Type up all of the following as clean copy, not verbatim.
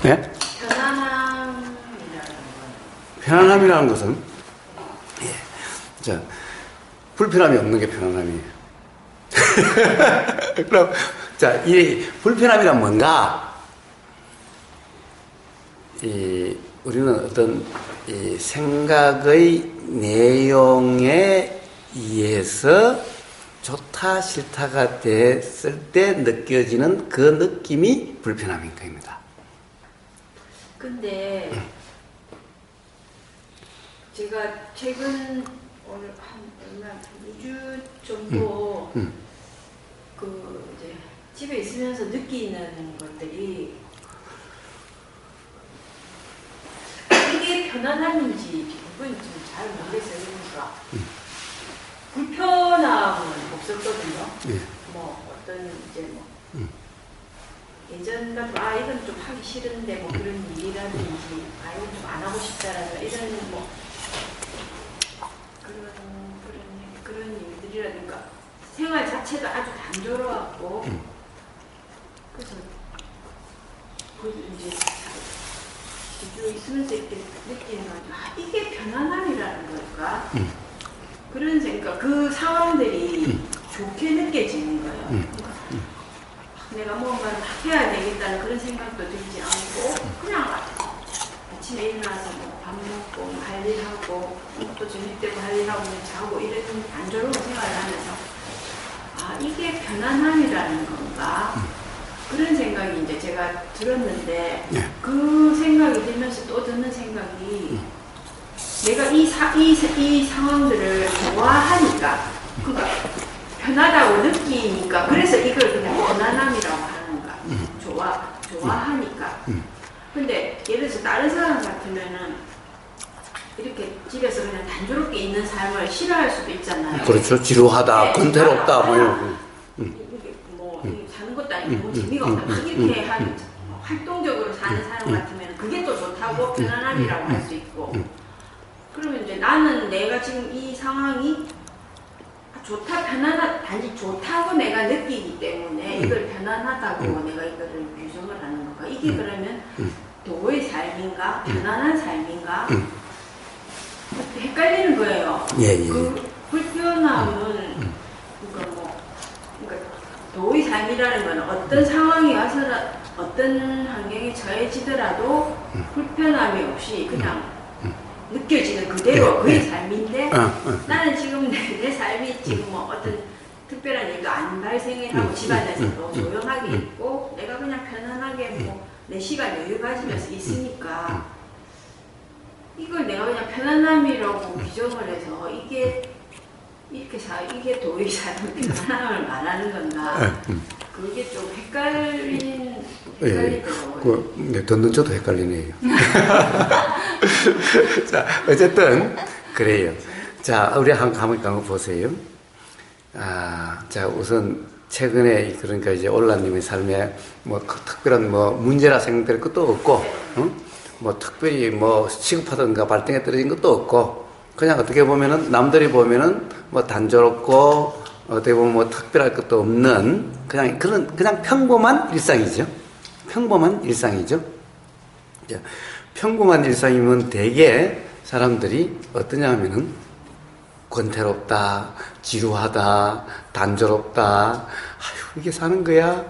네? 편안함이라는 건 편안함이라는 것은, 예. 자, 불편함이 없는 게 편안함이에요. 그럼, 자, 이 불편함이란 뭔가? 우리는 어떤 이 생각의 내용에 의해서 좋다, 싫다가 됐을 때 느껴지는 그 느낌이 불편함인 겁니다. 근데 제가 최근 오늘 한 2주 정도 그 이제 집에 있으면서 느끼는 것들이 이게 편안함인지 그건 좀 잘 모르겠어요. 그러니까 불편함은 없었거든요. 예. 뭐 어떤 이제 뭐 예전 같으면 이건 좀 하기 싫은데 뭐 그런 일이라든지 이건 좀 안 하고 싶다라는 이런 뭐 그런 일들이라든가 생활 자체가 아주 단조로웠고 그래서 이제 집에 있으면서 이렇게 느끼는 건 이게 편안함이라는 걸까? 그런 생각, 그 상황들이 좋게 느껴지는 거예요. 그러니까 내가 뭔가를 해야 되겠다는 그런 생각도 들지 않고 그냥 아침에 일어나서 뭐 밥 먹고 할 일 하고 또 저녁 때고 할 일 하고 자고 이런 단조로운 생활을 하면서 이게 편안함이라는 건가? 그런 생각이 이제 제가 들었는데 그 생각이 들면서 또 드는 생각이 내가 이 상황들을 좋아하니까 그러니까 편하다고 느끼니까 그래서 이걸 그냥 편안함이라고 하는가 좋아하니까 근데 예를 들어서 다른 사람 같으면은 이렇게 집에서 그냥 단조롭게 있는 삶을 싫어할 수도 있잖아요. 그렇죠. 지루하다, 네, 권태롭다, 뭐 이런. 이게 뭐 사는 것도 아니고 뭐 재미가 없다. 이렇게 한 활동적으로 사는 사람 같으면 그게 또 좋다고 편안함이라고 할 수 있고. 그러면 이제 나는 내가 지금 이 상황이 좋다, 편안하다, 단지 좋다고 내가 느끼기 때문에 이걸 편안하다고 내가 이거를 규정을 하는 건가? 이게 그러면 도의 삶인가? 편안한 삶인가? 헷갈리는 거예요. 예, 예. 그 불편함은 그러니까 도의 삶이라는 건 어떤 상황이 와서 어떤 환경에 처해지더라도 불편함이 없이 그냥 느껴지는 그대로 그의 삶인데 나는 지금 내 삶이 지금 뭐 어떤 특별한 일도 안 발생하고 집안에서도 조용하게 있고 내가 그냥 편안하게 뭐 내 시간 여유 가지면서 있으니까 이걸 내가 그냥 편안함이라고 규정을 해서 이게 이게 도의 삶의 편안함을 말하는 건가? 그게 좀 헷갈리더라고요. 네, 듣는 저도 헷갈리네요. 자, 어쨌든, 그래요. 자, 우리 한번 보세요. 자, 우선, 최근에, 그러니까 이제 올라님의 삶에 뭐, 특별한 뭐, 문제라 생각될 것도 없고, 뭐, 특별히 뭐, 취급하던가 발등에 떨어진 것도 없고, 그냥 어떻게 보면은, 남들이 보면은, 뭐, 단조롭고, 어떻게 보면 뭐, 특별할 것도 없는, 그냥 평범한 일상이죠. 평범한 일상이죠. 평범한 일상이면 대개 사람들이 어떠냐 하면은 권태롭다, 지루하다, 단조롭다, 아휴, 이게 사는 거야?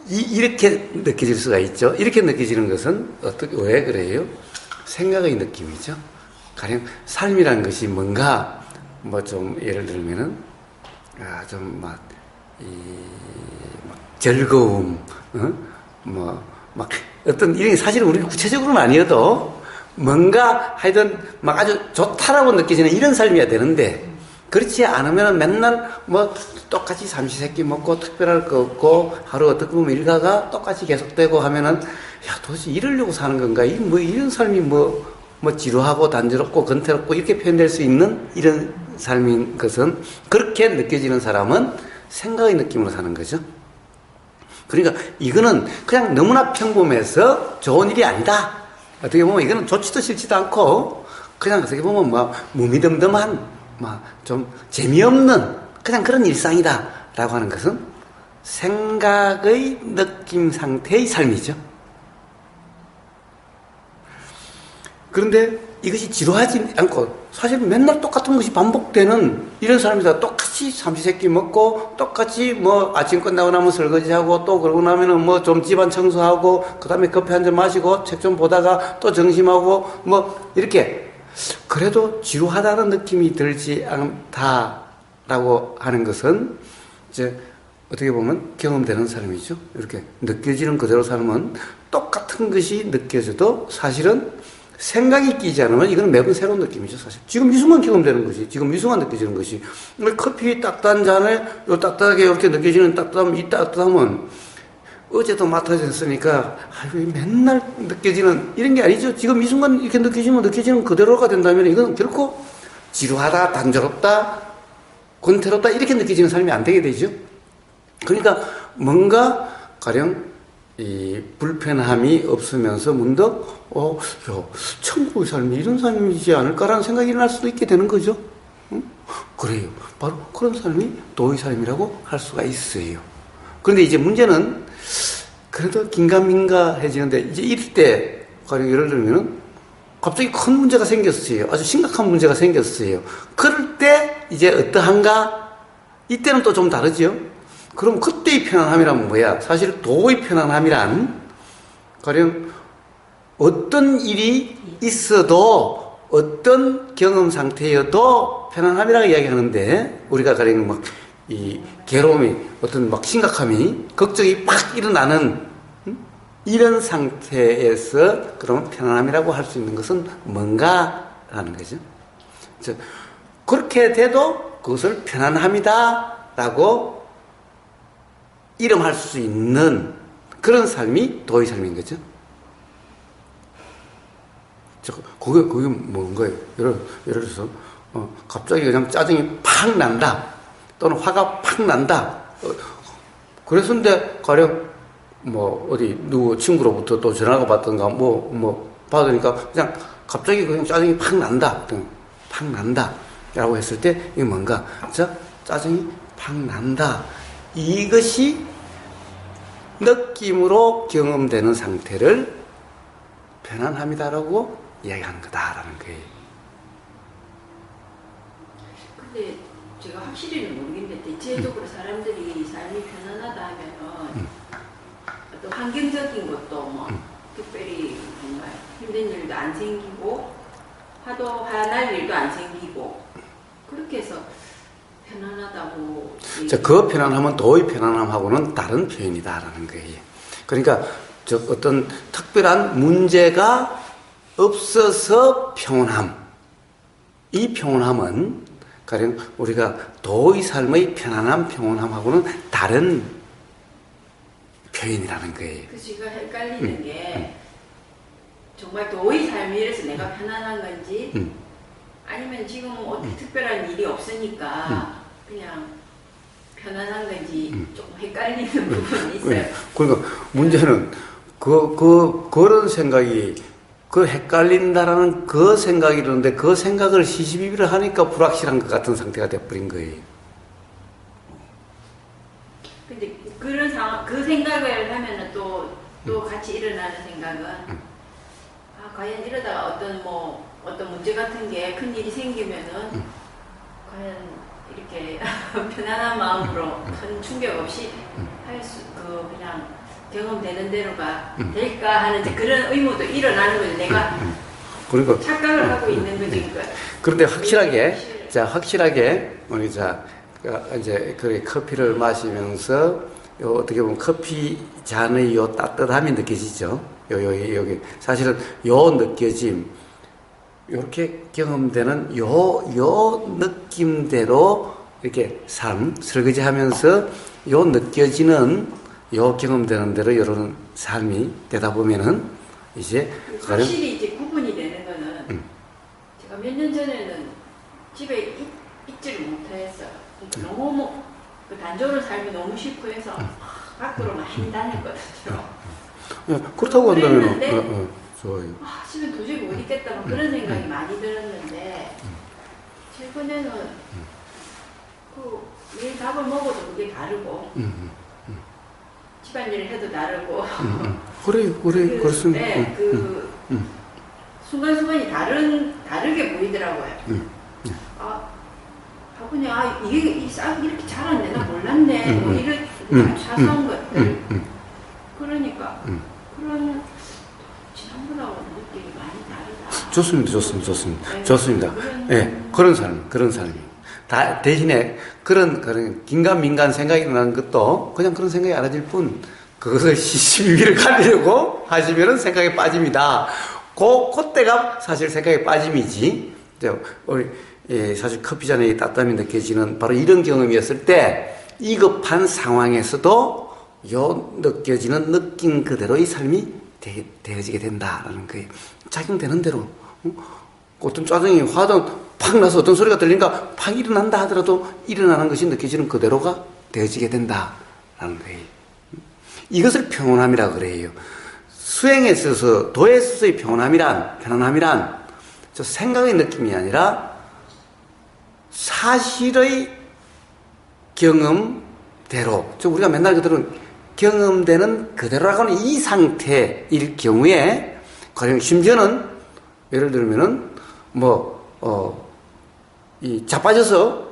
이렇게 느껴질 수가 있죠. 이렇게 느껴지는 것은 왜 그래요? 생각의 느낌이죠. 가령 삶이라는 것이 뭔가, 뭐 좀 예를 들면은, 좀 즐거움, 어떤 일이 사실은 우리 구체적으로는 아니어도 뭔가 하여튼 아주 좋다라고 느껴지는 이런 삶이어야 되는데 그렇지 않으면 맨날 뭐 똑같이 삼시세끼 먹고 특별할 거 없고 하루 어떻게 보면 일가가 똑같이 계속되고 하면은 도대체 이러려고 사는 건가? 이런 삶이 뭐 지루하고 단조롭고 건태롭고 이렇게 표현될 수 있는 이런 삶인 것은 그렇게 느껴지는 사람은 생각의 느낌으로 사는 거죠. 그러니까 이거는 그냥 너무나 평범해서 좋은 일이 아니다. 어떻게 보면 이거는 좋지도 싫지도 않고 그냥 어떻게 보면 무미덤덤한 좀 재미없는 그냥 그런 일상이다 라고 하는 것은 생각의 느낌 상태의 삶이죠. 그런데 이것이 지루하지 않고 사실 맨날 똑같은 것이 반복되는 이런 사람이다. 똑같이 삼시세끼 먹고 똑같이 뭐 아침 끝나고 나면 설거지하고 또 그러고 나면은 뭐 좀 집안 청소하고 그다음에 커피 한 잔 마시고 책 좀 보다가 또 점심하고 뭐 이렇게 그래도 지루하다는 느낌이 들지 않다라고 하는 것은 이제 어떻게 보면 경험되는 사람이죠. 이렇게 느껴지는 그대로 살면 똑같은 것이 느껴져도 사실은 생각이 끼지 않으면 이건 매번 새로운 느낌이죠, 사실. 지금 이 순간 경험되는 것이, 지금 이 순간 느껴지는 것이. 커피 따뜻한 잔에 요 따뜻하게 이렇게 느껴지는 따뜻함, 이 따뜻함은 어제도 맡아졌으니까, 아유, 맨날 느껴지는 이런 게 아니죠. 지금 이 순간 이렇게 느껴지면 느껴지는 그대로가 된다면 이건 결코 지루하다, 단조롭다, 권태롭다 이렇게 느껴지는 삶이 안 되게 되죠. 그러니까 뭔가 가령 이 불편함이 없으면서 문득 야, 천국의 삶이 이런 삶이지 않을까라는 생각이 일어날 수도 있게 되는 거죠. 응? 그래요. 바로 그런 삶이 도의 삶이라고 할 수가 있어요. 그런데 이제 문제는 그래도 긴가민가해지는데 이제 이럴 때 가령 예를 들면은 갑자기 큰 문제가 생겼어요. 아주 심각한 문제가 생겼어요. 그럴 때 이제 어떠한가? 이때는 또 좀 다르죠. 그럼 그때의 편안함이란 뭐야? 사실 도의 편안함이란 가령 어떤 일이 있어도 어떤 경험 상태여도 편안함이라고 이야기하는데 우리가 가령 막 이 괴로움이 어떤 막 심각함이 걱정이 팍 일어나는 이런 상태에서 그러면 편안함이라고 할 수 있는 것은 뭔가라는 거죠. 그렇게 돼도 그것을 편안함이다라고 이름할 수 있는 그런 삶이 도의 삶인 거죠. 그게 뭔가요? 예를 들어서, 갑자기 그냥 짜증이 팍 난다. 또는 화가 팍 난다. 그랬는데, 가령, 어디, 누구 친구로부터 또 전화가 받던가, 받으니까 그냥 갑자기 그냥 짜증이 팍 난다. 팍 난다. 라고 했을 때, 이게 뭔가, 짜증이 팍 난다. 이것이 느낌으로 경험되는 상태를 편안함이다라고 이야기하는 거다라는 거예요. 근데 제가 확실히는 모르겠는데 대체적으로 사람들이 삶이 편안하다 하면은 어떤 환경적인 것도 특별히 정말 힘든 일도 안 생기고 화날 일도 안 생기고 그렇게 해서 편안하다고. 그 편안함은 도의 편안함하고는 다른 표현이다라는 거예요. 그러니까 어떤 특별한 문제가 없어서 평온함. 이 평온함은 가령 우리가 도의 삶의 편안함, 평온함하고는 다른 표현이라는 거예요. 그 제가 헷갈리는 게 정말 도의 삶이라서 내가 편안한 건지 아니면 지금 어떻게 특별한 일이 없으니까 그냥 편안한 건지 조금 헷갈리는 부분이 있어요. 그러니까 문제는 그런 생각이 헷갈린다라는 그 생각이 드는데 그 생각을 시시비비를 하니까 불확실한 것 같은 상태가 돼버린 거예요. 근데 그런 상황, 그 생각을 하면은 또 같이 일어나는 생각은 과연 이러다가 어떤 문제 같은 게 큰 일이 생기면은 과연 이렇게 편안한 마음으로 큰 충격 없이 그냥 경험되는 대로가 될까 하는 그런 의무도 일어나는 거죠. 내가 그러니까 착각을 하고 있는 거지. 그런데 확실하게 우리 이제 그 커피를 마시면서 어떻게 보면 커피 잔의 요 따뜻함이 느껴지죠. 여기 사실은 요 느껴짐 이렇게 경험되는 요 느낌대로 이렇게 설거지하면서 요 느껴지는 요 경험되는 대로 이런 삶이 되다 보면은 이제 확실히 이제 구분이 되는 거는 제가 몇 년 전에는 집에 있지를 못했어요. 너무 그 단조로운 삶이 너무 싫고 해서 밖으로 많이 다녔거든요. 그렇다고 한다면 좋아요. 집에 도저히 못 있겠다 그런 생각이 많이 들었는데 최근에는 매일 밥을 먹어도 그게 다르고 집안일을 해도 다르고. 그래, 그렇습니다. 네, 순간순간이 다르게 보이더라고요. 아, 아버님, 이게 이렇게 자랐네. 나 몰랐네. 뭐 이런 사소한 것들. 그러니까, 그런, 지난번하고 느낌이 많이 다르다. 좋습니다. 예, 그런 삶이. 대신에 그런 긴가민가한 생각이 일어나는 것도 그냥 그런 생각이 안 질 뿐, 그것을 시시비비를 가리려고 하시면은 생각에 빠집니다. 그때가 사실 생각에 빠짐이지. 사실 커피 잔에 따뜻함이 느껴지는 바로 이런 경험이었을 때, 위급한 상황에서도 느껴지는 느낌 그대로의 삶이 되어지게 된다라는 거예요. 작용되는 대로. 어떤 짜증이 화든 팍 나서 어떤 소리가 들리니까 팍 일어난다 하더라도 일어나는 것이 느껴지는 그대로가 되어지게 된다라는 거예요. 이것을 평온함이라고 그래요. 수행에 있어서, 도에 있어서의 편안함이란 저 생각의 느낌이 아니라 사실의 경험대로, 우리가 맨날 그들은 경험되는 그대로라고 하는 이 상태일 경우에, 심지어는 예를 들면은 자빠져서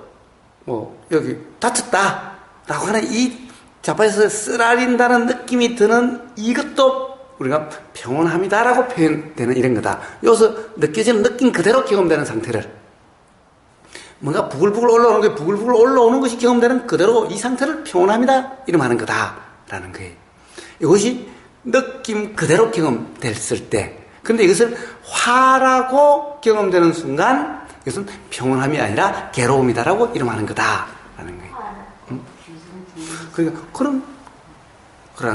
여기 다쳤다라고 하는 이 자빠져서 쓰라린다는 느낌이 드는 이것도 우리가 평온함이다라고 표현되는 이런 거다. 여기서 느껴지는 느낌 그대로 경험되는 상태를, 뭔가 부글부글 올라오는 게 부글부글 올라오는 것이 경험되는 그대로 이 상태를 평온함이다 이름하는 거다라는 거예요. 이것이 느낌 그대로 경험됐을 때, 근데 이것을 화라고 경험되는 순간 이것은 평온함이 아니라 괴로움이다라고 이름하는 거다라는 거예요. 그러니까 그러는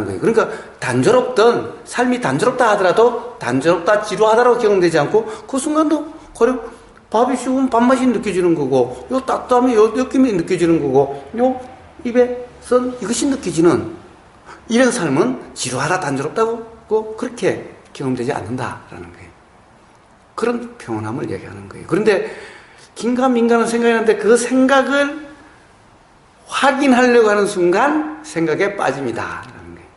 거예요. 그러니까 삶이 단조롭다 하더라도 단조롭다 지루하다라고 경험되지 않고, 그 순간도 그래 밥이 식으면 밥맛이 느껴지는 거고, 요 따뜻함이 요 느낌이 느껴지는 거고, 요 입에 선 이것이 느껴지는 이런 삶은 지루하다 단조롭다고 그렇게 경험되지 않는다라는 거예요. 그런 평온함을 얘기하는 거예요. 그런데 긴가민가는 생각이 나는데 그 생각을 확인하려고 하는 순간 생각에 빠집니다라는 거예요.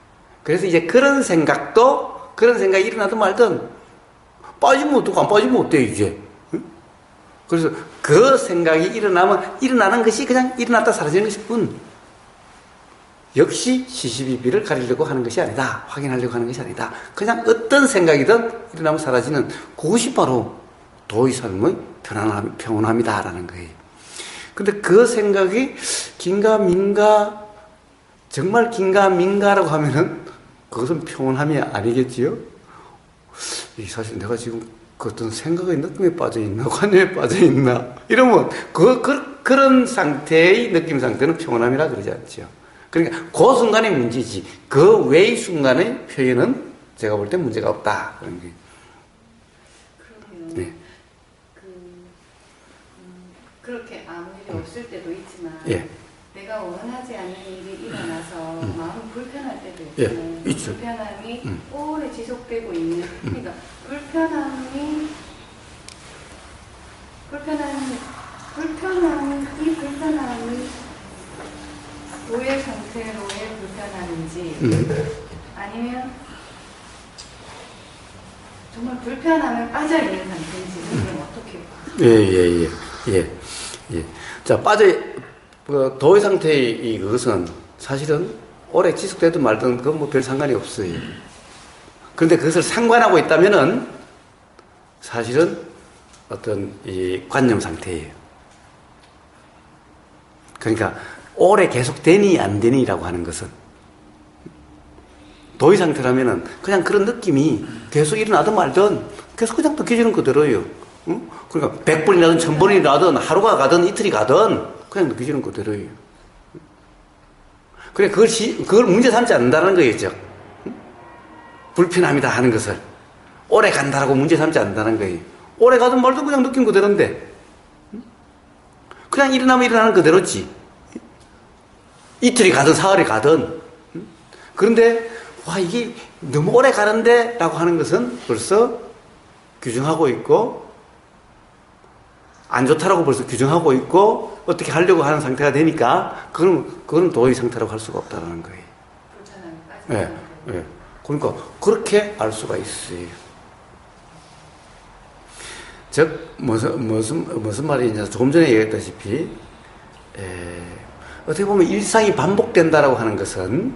그래서 이제 그런 생각이 일어나든 말든 빠지면 어떡하고 안 빠지면 어때요 이제. 그래서 그 생각이 일어나는 것이 그냥 일어났다 사라지는 것일 뿐, 역시 시시비비를 가리려고 하는 것이 아니다. 확인하려고 하는 것이 아니다. 그냥 어떤 생각이든 일어나면 사라지는 그것이 바로 도의 삶의 평온함이다라는 거예요. 근데 그 생각이 정말 긴가민가라고 하면은 그것은 평온함이 아니겠지요? 사실 내가 지금 그 어떤 생각의 느낌에 빠져있나, 관념에 빠져있나, 이러면 그런 상태의 느낌 상태는 평온함이라 그러지 않죠. 그러니까 그 순간의 문제지, 그 외의 순간의 표현은 제가 볼 때 문제가 없다 그런 게. 그러면 네. 그렇게 아무 일이 없을 때도 있지만, 예. 내가 원하지 않는 일이 일어나서 마음이 불편할 때도 예, 있잖아요. 있죠. 불편함이 오래 지속되고 있는, 그러니까 불편함이 도의 상태로의 불편함인지, 아니면 정말 불편함에 빠져 있는 상태인지, 그럼 어떻게 봐요? 예. 자, 도의 상태의 그것은 사실은 오래 지속되든 말든 그건 뭐 별 상관이 없어요. 그런데 그것을 상관하고 있다면은 사실은 어떤 이 관념 상태예요. 그러니까 오래 계속되니 안 되니라고 하는 것은, 도의 상태라면은 그냥 그런 느낌이 계속 일어나든 말든 계속 그냥 느껴지는 그대로예요. 응? 그러니까 100번이 나든 1000번이 나든 하루가 가든 이틀이 가든 그냥 느껴지는 그대로예요. 그래, 그걸 문제 삼지 않는다는 거겠죠. 불편함이다 하는 것을 오래 간다라고 문제 삼지 않는다는 거예요. 오래 가든 말든 그냥 느낀 그대로인데, 그냥 일어나면 일어나는 그대로지. 이틀이 가든 사흘이 가든. 그런데 이게 너무 오래 가는데 라고 하는 것은 벌써 규정하고 있고, 안 좋다라고 벌써 규정하고 있고, 어떻게 하려고 하는 상태가 되니까 그건 도의 상태라고 할 수가 없다는 거예요. 불편함에 빠져 예, 예. 그러니까 그렇게 알 수가 있어요. 즉 무슨 말이냐, 조금 전에 얘기했다시피 어떻게 보면 일상이 반복된다라고 하는 것은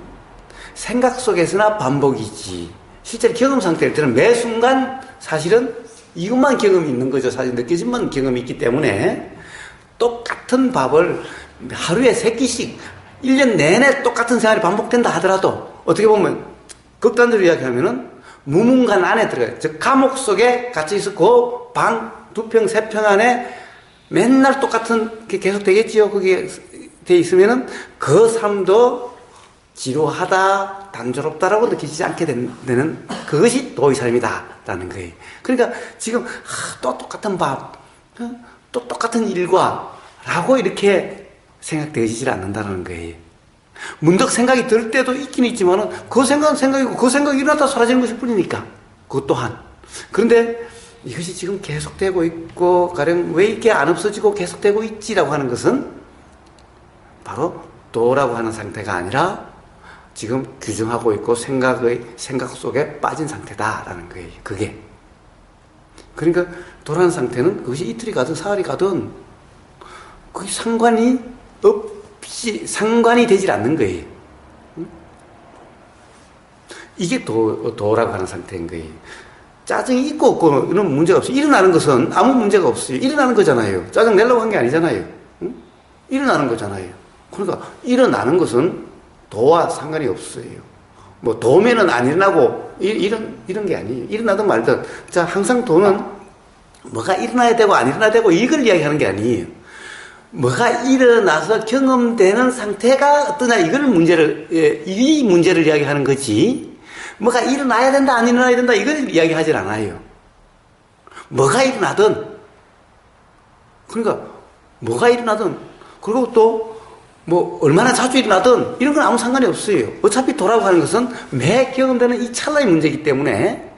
생각 속에서나 반복이지, 실제로 경험 상태일 때는 매 순간 사실은 이것만 경험이 있는 거죠. 사실 느껴진만 경험이 있기 때문에 똑같은 밥을 하루에 3끼씩 1년 내내 똑같은 생활이 반복된다 하더라도 어떻게 보면 극단적으로 이야기하면은 무문간 안에 들어가요. 즉 감옥 속에 갇혀 있었고 방 2평 3평 안에 맨날 똑같은 게 계속 되겠지요. 그게 돼 있으면은 그 삶도 지루하다, 단조롭다라고 느끼지 않게 되는 그것이 도의 삶이다라는 거예요. 그러니까 지금 또 똑같은 밥, 또 똑같은 일과라고 이렇게 생각되지질 않는다는 거예요. 문득 생각이 들 때도 있긴 있지만은 그 생각은 생각이고 그 생각이 일어났다 사라지는 것일 뿐이니까 그것 또한. 그런데 이것이 지금 계속되고 있고 가령 왜 이렇게 안 없어지고 계속되고 있지라고 하는 것은 바로 도라고 하는 상태가 아니라 지금 규정하고 있고 생각 속에 빠진 상태다라는 거예요. 그게. 그러니까 도라는 상태는 그것이 이틀이 가든 사흘이 가든 그게 상관이 되질 않는 거예요. 이게 도라고 하는 상태인 거예요. 짜증이 있고 없고 이런 문제가 없어요. 일어나는 것은 아무 문제가 없어요. 일어나는 거잖아요. 짜증 내려고 한 게 아니잖아요. 일어나는 거잖아요. 그러니까 일어나는 것은 도와 상관이 없어요. 뭐 도면은 안 일어나고 이런 게 아니에요. 일어나든 말든. 자, 항상 도는 뭐가 일어나야 되고 안 일어나야 되고 이걸 이야기하는 게 아니에요. 뭐가 일어나서 경험되는 상태가 어떠냐 이 문제를 이야기하는 거지. 뭐가 일어나야 된다 안 일어나야 된다 이걸 이야기하진 않아요. 뭐가 일어나든, 그러니까 뭐가 일어나든, 그리고 또 뭐 얼마나 자주 일어나든 이런 건 아무 상관이 없어요. 어차피 도라고 하는 것은 매 경험되는 이 찰나의 문제이기 때문에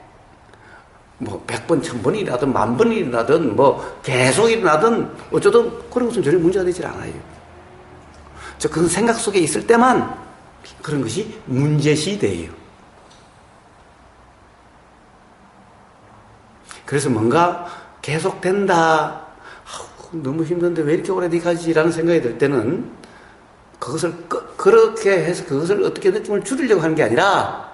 뭐 100번, 1000번이 일어나든 10,000번이 일어나든 뭐 계속 일어나든 어쩌든 그런 것은 전혀 문제가 되질 않아요. 그건 생각 속에 있을 때만 그런 것이 문제시돼요. 그래서 뭔가 계속된다, 너무 힘든데 왜 이렇게 오래 가지라는 생각이 들 때는 그것을 그렇게 해서 그것을 어떻게 느낌을 줄이려고 하는 게 아니라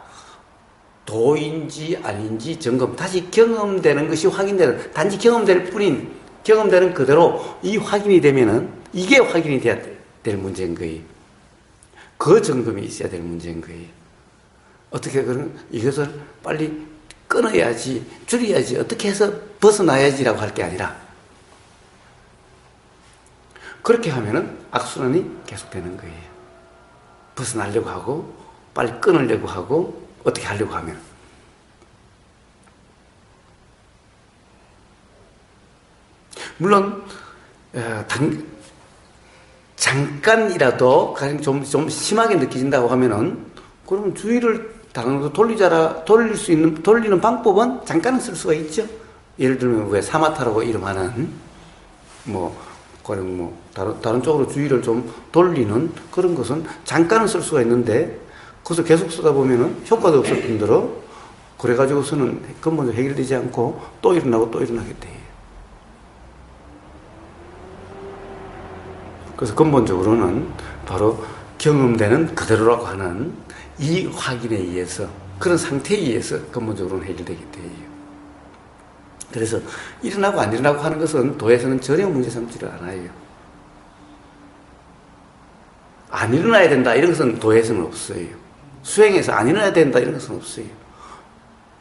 도인지 아닌지 점검, 다시 경험되는 것이 확인되는, 단지 경험될 뿐인, 경험되는 그대로 이 확인이 되면은 이게 확인이 돼야 될 문제인 거예요. 그 점검이 있어야 될 문제인 거예요. 어떻게 이것을 빨리 끊어야지, 줄여야지, 어떻게 해서 벗어나야지라고 할 게 아니라 그렇게 하면은 악순환이 계속되는 거예요. 벗어나려고 하고 빨리 끊으려고 하고 어떻게 하려고 하면. 물론 잠깐이라도 가령 좀 심하게 느껴진다고 하면은 그러면 주의를 다른 거 돌리는 방법은 잠깐은 쓸 수가 있죠. 예를 들면 왜 사마타라고 이름하는 다른 쪽으로 주의를 좀 돌리는 그런 것은 잠깐은 쓸 수가 있는데 그것을 계속 쓰다 보면은 효과도 없을 뿐더러 그래가지고서는 근본적으로 해결되지 않고 또 일어나고 또 일어나게 돼요. 그래서 근본적으로는 바로 경험되는 그대로라고 하는 이 확인에 의해서, 그런 상태에 의해서 근본적으로는 해결되게 돼요. 그래서 일어나고 안 일어나고 하는 것은 도에서는 전혀 문제 삼지를 않아요. 안 일어나야 된다 이런 것은 도에서는 없어요. 수행에서 안 일어나야 된다 이런 것은 없어요.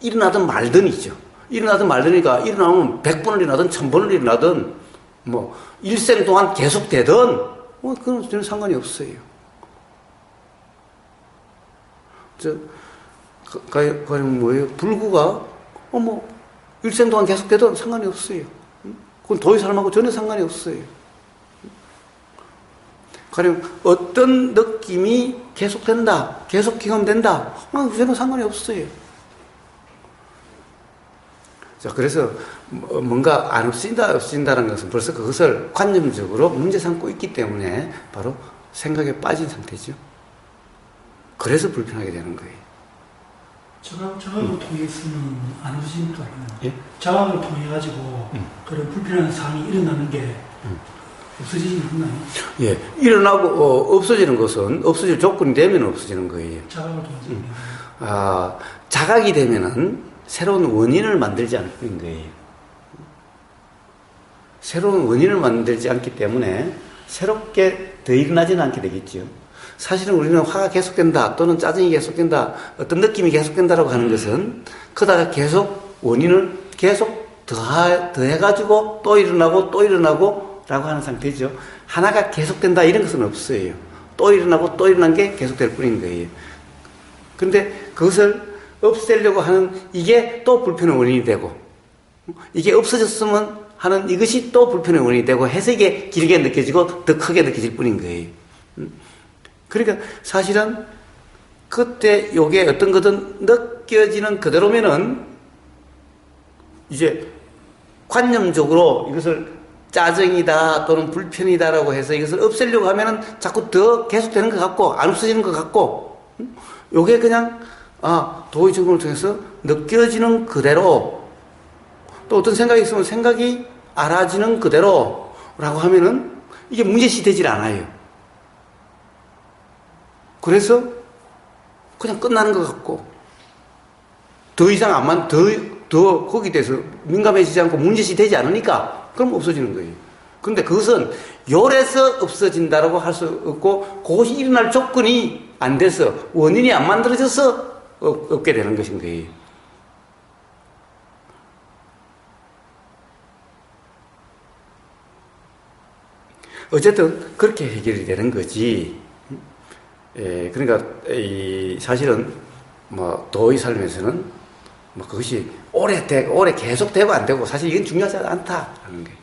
일어나든 말든이죠. 일어나든 말든이니까 일어나면 100번을 일어나든 1000번을 일어나든 뭐 일생 동안 계속되든 그건 전혀 상관이 없어요. 가령 뭐예요? 불구가 일생 동안 계속되든 상관이 없어요. 그건 도의 삶하고 전혀 상관이 없어요. 가령 어떤 느낌이 계속된다, 계속 경험된다, 전혀 상관이 없어요. 자, 그래서 뭔가 안 없어진다는 것은 벌써 그것을 관념적으로 문제 삼고 있기 때문에 바로 생각에 빠진 상태죠. 그래서 불편하게 되는 거예요. 자각을 통해서는 안 없어지는 것도 아니에요. 예? 자각을 통해 가지고 그런 불편한 상황이 일어나는 게 없어지는 건가요? 예. 일어나고, 없어지는 것은 없어질 조건이 되면 없어지는 거예요. 자각을 통해서. 자각이 되면은 새로운 원인을 만들지 않는 거예요. 새로운 원인을 만들지 않기 때문에 새롭게 더 일어나지는 않게 되겠죠. 사실은 우리는 화가 계속된다, 또는 짜증이 계속된다, 어떤 느낌이 계속된다라고 하는 것은 그러다가 계속 원인을 계속 더해가지고 또 일어나고 또 일어나고 라고 하는 상태죠. 하나가 계속된다 이런 것은 없어요. 또 일어나고 또 일어난 게 계속될 뿐인 거예요. 그런데 그것을 없애려고 하는 이게 또 불편의 원인이 되고, 이게 없어졌으면 하는 이것이 또 불편의 원인이 되고 해서 이게 길게 느껴지고 더 크게 느껴질 뿐인 거예요. 그러니까 사실은 그때 요게 어떤 거든 느껴지는 그대로면은 이제 관념적으로 이것을 짜증이다 또는 불편이다라고 해서 이것을 없애려고 하면은 자꾸 더 계속되는 것 같고 안 없어지는 것 같고, 요게 그냥 도의 점검을 통해서 느껴지는 그대로, 또 어떤 생각이 있으면 생각이 알아지는 그대로라고 하면은 이게 문제시 되질 않아요. 그래서 그냥 끝나는 것 같고, 더 이상 더 거기에 대해서 민감해지지 않고 문제시 되지 않으니까 그럼 없어지는 거예요. 그런데 그것은 요래서 없어진다라고 할 수 없고, 그것이 일어날 조건이 안 돼서 원인이 안 만들어져서 없게 되는 것인 거예요. 어쨌든 그렇게 해결이 되는 거지. 그러니까 사실은 도의 삶에서는 그것이 오래 계속되고 안 되고 사실 이건 중요하지 않다라는 거예요.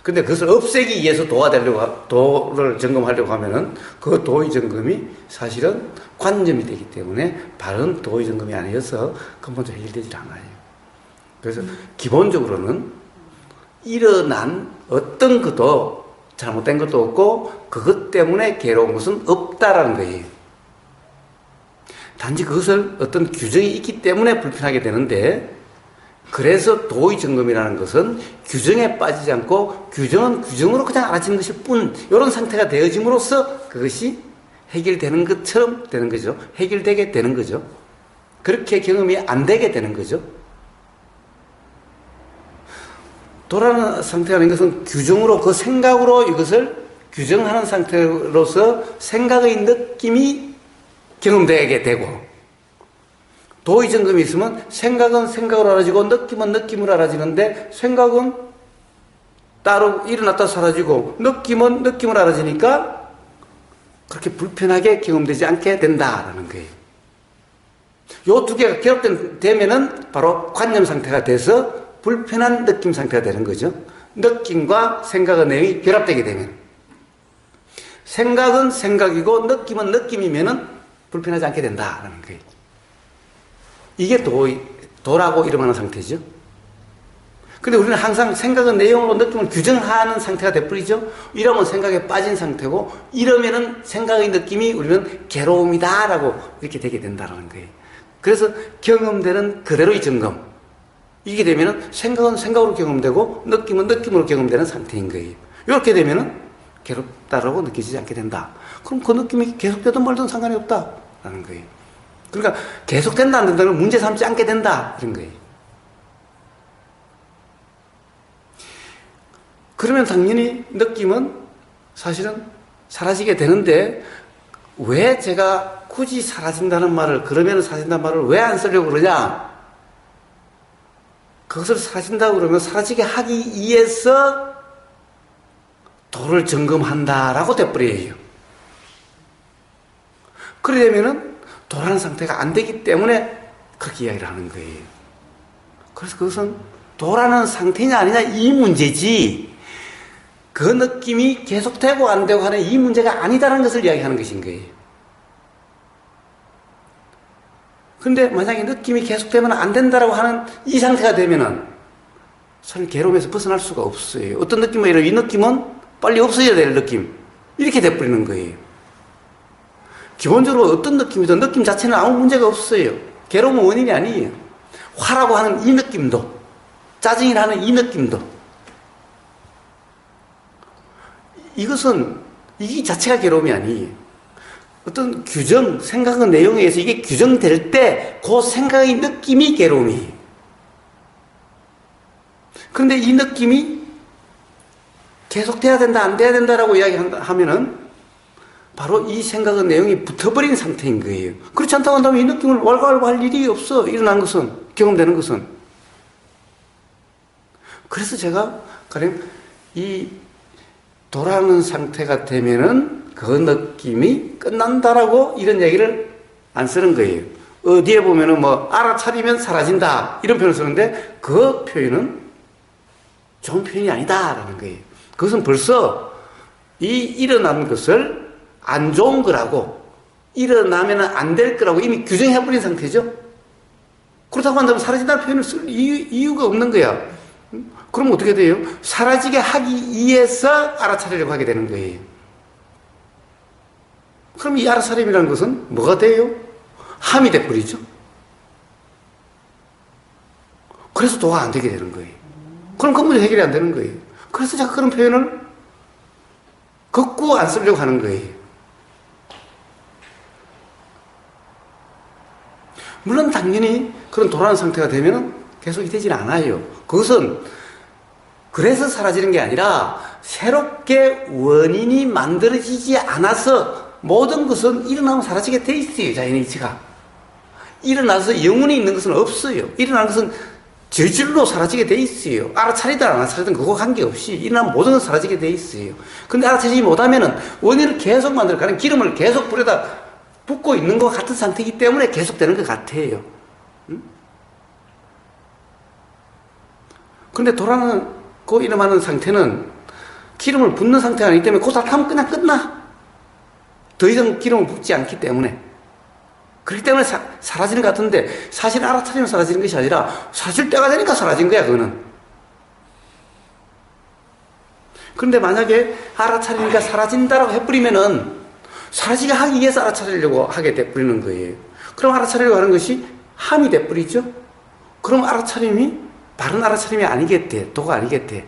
근데 그것을 없애기 위해서 도를 점검하려고 하면은 그 도의 점검이 사실은 관점이 되기 때문에 바른 도의 점검이 아니어서 근본적으로 해결되지 않아요. 그래서 기본적으로는 일어난 어떤 것도 잘못된 것도 없고 그것 때문에 괴로운 것은 없다라는 거예요. 단지 그것을 어떤 규정이 있기 때문에 불편하게 되는데, 그래서 도의 점검이라는 것은 규정에 빠지지 않고 규정은 규정으로 그냥 알아지는 것일 뿐, 이런 상태가 되어짐으로써 그것이 해결되는 것처럼 되는 거죠. 해결되게 되는 거죠. 그렇게 경험이 안 되게 되는 거죠. 도라는 상태가 아닌 것은 규정으로, 그 생각으로 이것을 규정하는 상태로서 생각의 느낌이 경험되게 되고, 도의 점검이 있으면 생각은 생각으로 알아지고 느낌은 느낌으로 알아지는데, 생각은 따로 일어났다 사라지고 느낌은 느낌으로 알아지니까 그렇게 불편하게 경험되지 않게 된다라는 거예요. 요 두 개가 결합되면은 바로 관념 상태가 돼서 불편한 느낌 상태가 되는 거죠. 느낌과 생각의 내용이 결합되게 되면, 생각은 생각이고 느낌은 느낌이면은 불편하지 않게 된다라는 거예요. 이게 도라고 이름하는 상태죠. 근데 우리는 항상 생각의 내용으로 느낌을 규정하는 상태가 돼버리죠. 이러면 생각에 빠진 상태고, 이러면은 생각의 느낌이 우리는 괴로움이다라고 이렇게 되게 된다는 거예요. 그래서 경험되는 그대로의 점검. 이게 되면은 생각은 생각으로 경험되고 느낌은 느낌으로 경험되는 상태인 거예요. 이렇게 되면은 괴롭다라고 느껴지지 않게 된다. 그럼 그 느낌이 계속되든 말든 상관이 없다라는 거예요. 그러니까 계속된다 안 된다는 문제 삼지 않게 된다 이런 거예요. 그러면 당연히 느낌은 사실은 사라지게 되는데, 왜 제가 굳이 사라진다는 말을, 그러면 사라진다는 말을 왜 안 쓰려고 그러냐? 그것을 사라진다고 그러면 사라지게 하기 위해서 도를 점검한다라고 돼버려요. 그러려면은 도라는 상태가 안 되기 때문에 그렇게 이야기를 하는 거예요. 그래서 그것은 도라는 상태냐 아니냐 이 문제지, 그 느낌이 계속되고 안 되고 하는 이 문제가 아니다라는 것을 이야기하는 것인 거예요. 근데 만약에 느낌이 계속되면 안 된다라고 하는 이 상태가 되면은 사실 괴로움에서 벗어날 수가 없어요. 어떤 느낌이 이런, 이 느낌은 빨리 없어져야 될 느낌, 이렇게 돼버리는 거예요. 기본적으로 어떤 느낌이든 느낌 자체는 아무 문제가 없어요. 괴로움은 원인이 아니에요. 화라고 하는 이 느낌도, 짜증이라는 이 느낌도, 이것은 이 자체가 괴로움이 아니에요. 어떤 규정, 생각의 내용에 의해서 이게 규정될 때 그 생각의 느낌이 괴로움이에요. 그런데 이 느낌이 계속 돼야 된다, 안 돼야 된다라고 이야기하면은 바로 이 생각의 내용이 붙어버린 상태인 거예요. 그렇지 않다고 한다면 이 느낌을 왈가왈부 할 일이 없어. 일어난 것은, 경험되는 것은. 그래서 제가 가령 이 돌아오는 상태가 되면은 그 느낌이 끝난다라고 이런 얘기를 안 쓰는 거예요. 어디에 보면은 뭐 알아차리면 사라진다 이런 표현을 쓰는데 그 표현은 좋은 표현이 아니다라는 거예요. 그것은 벌써 이 일어난 것을 안 좋은 거라고, 일어나면 안 될 거라고 이미 규정해버린 상태죠. 그렇다고 한다면 사라진다는 표현을 쓸 이유가 없는 거야. 그럼 어떻게 돼요? 사라지게 하기 위해서 알아차리려고 하게 되는 거예요. 그럼 이 알아차림이라는 것은 뭐가 돼요? 함이 돼버리죠. 그래서 도가 안 되게 되는 거예요. 그럼 근본적으로 해결이 안 되는 거예요. 그래서 제가 그런 표현을 걷고 안 쓰려고 하는 거예요. 물론 당연히 그런 돌아오는 상태가 되면 계속이 되지는 않아요. 그것은 그래서 사라지는 게 아니라 새롭게 원인이 만들어지지 않아서 모든 것은 일어나면 사라지게 돼 있어요. 자연의 이치가. 일어나서 영혼이 있는 것은 없어요. 일어나는 것은 저절로 사라지게 돼 있어요. 알아차리든 안 알아차리든 그거 관계없이 일어나면 모든 건 사라지게 돼 있어요. 근데 알아차리지 못하면은 원인을 계속 만들어가는 기름을 계속 불에다 붓고 있는 것 같은 상태이기 때문에 계속되는 것 같아요. 그런데 돌아가고 일어나는 상태는 기름을 붓는 상태가 아니기 때문에 그 타면 그냥 끝나. 더 이상 기름을 붓지 않기 때문에. 그렇기 때문에 사라지는 것 같은데 사실 알아차리면 사라지는 것이 아니라 사실 때가 되니까 사라진 거야, 그거는. 그런데 만약에 알아차리니까 사라진다라고 해버리면은 사라지게 하기 위해서 알아차리려고 하게 돼버리는 거예요. 그럼 알아차리려고 하는 것이 함이 돼버리죠. 그럼 알아차림이 바른 알아차림이 아니겠대. 도가 아니겠대.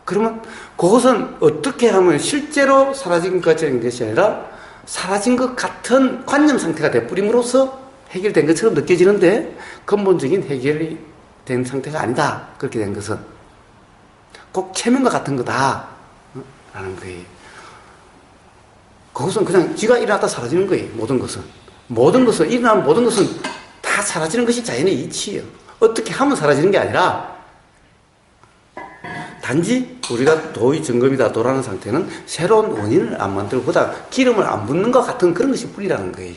그러면 그것은 어떻게 하면 실제로 사라진 것처럼 것이 아니라 사라진 것 같은 관념 상태가 돼버림으로써 해결된 것처럼 느껴지는데 근본적인 해결이 된 상태가 아니다. 그렇게 된 것은 꼭 체면과 같은 거다 라는 거예요. 그것은 그냥 지가 일어났다 사라지는 거예요. 모든 것은 일어나면 모든 것은 다 사라지는 것이 자연의 이치예요. 어떻게 하면 사라지는 게 아니라 단지 우리가 도의 점검이다 돌아가는 상태는 새로운 원인을 안 만들고 보다 기름을 안 붓는 것 같은 그런 것이 뿌리라는 거예요.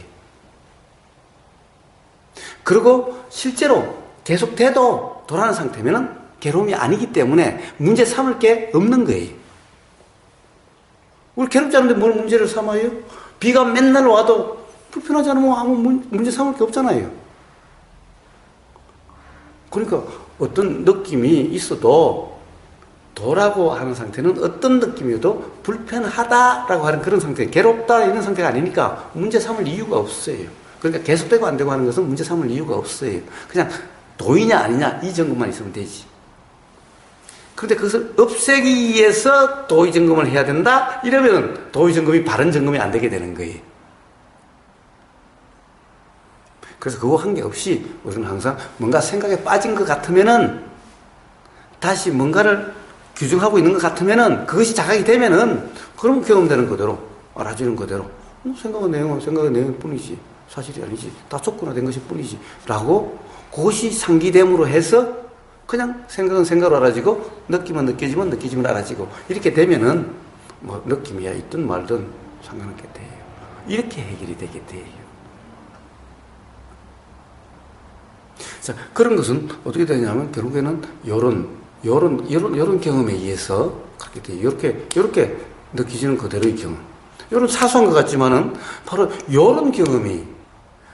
그리고 실제로 계속돼도 돌아가는 상태면 괴로움이 아니기 때문에 문제 삼을 게 없는 거예요. 우리 괴롭지 않은데 뭘 문제를 삼아요? 비가 맨날 와도 불편하지 않으면 아무 문제 삼을 게 없잖아요. 그러니까 어떤 느낌이 있어도 도라고 하는 상태는 어떤 느낌이어도 불편하다라고 하는 그런 상태, 괴롭다 이런 상태가 아니니까 문제 삼을 이유가 없어요. 그러니까 계속되고 안 되고 하는 것은 문제 삼을 이유가 없어요. 그냥 도이냐 아니냐 이 점검만 있으면 되지. 그런데 그것을 없애기 위해서 도의 점검을 해야 된다? 이러면 도의 점검이 바른 점검이 안 되게 되는 거예요. 그래서 그거 한 게 없이 우리는 항상 뭔가 생각에 빠진 것 같으면은 다시 뭔가를 규정하고 있는 것 같으면은 그것이 자각이 되면은 그럼 경험되는 그대로 알아주는 그대로 생각의 내용은 생각의 내용 뿐이지 사실이 아니지 다 촉구화된 것일 뿐이지 라고 그것이 상기됨으로 해서 그냥 생각은 생각으로 알아지고 느낌은 느껴지면 느끼지면 알아지고 이렇게 되면은 뭐 느낌이야 있든 말든 상관없게 돼요. 이렇게 해결이 되게 돼요. 자, 그런 것은 어떻게 되냐면 결국에는 요런 경험에 의해서 그렇게 돼요. 요렇게 느끼지는 그대로의 경험. 요런 사소한 것 같지만은 바로 요런 경험이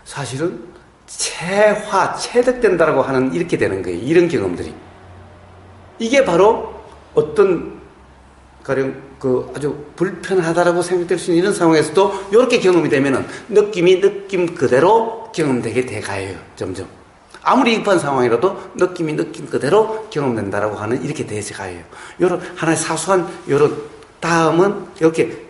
사실은 체득된다라고 하는 이렇게 되는 거예요. 이런 경험들이. 이게 바로 어떤 가령 그 아주 불편하다라고 생각될 수 있는 이런 상황에서도 이렇게 경험이 되면은 느낌이 느낌 그대로 경험되게 돼가요. 점점. 아무리 급한 상황이라도 느낌이 느낌 그대로 경험된다라고 하는 이렇게 돼서 가요. 요런 하나의 사소한 요런 다음은 이렇게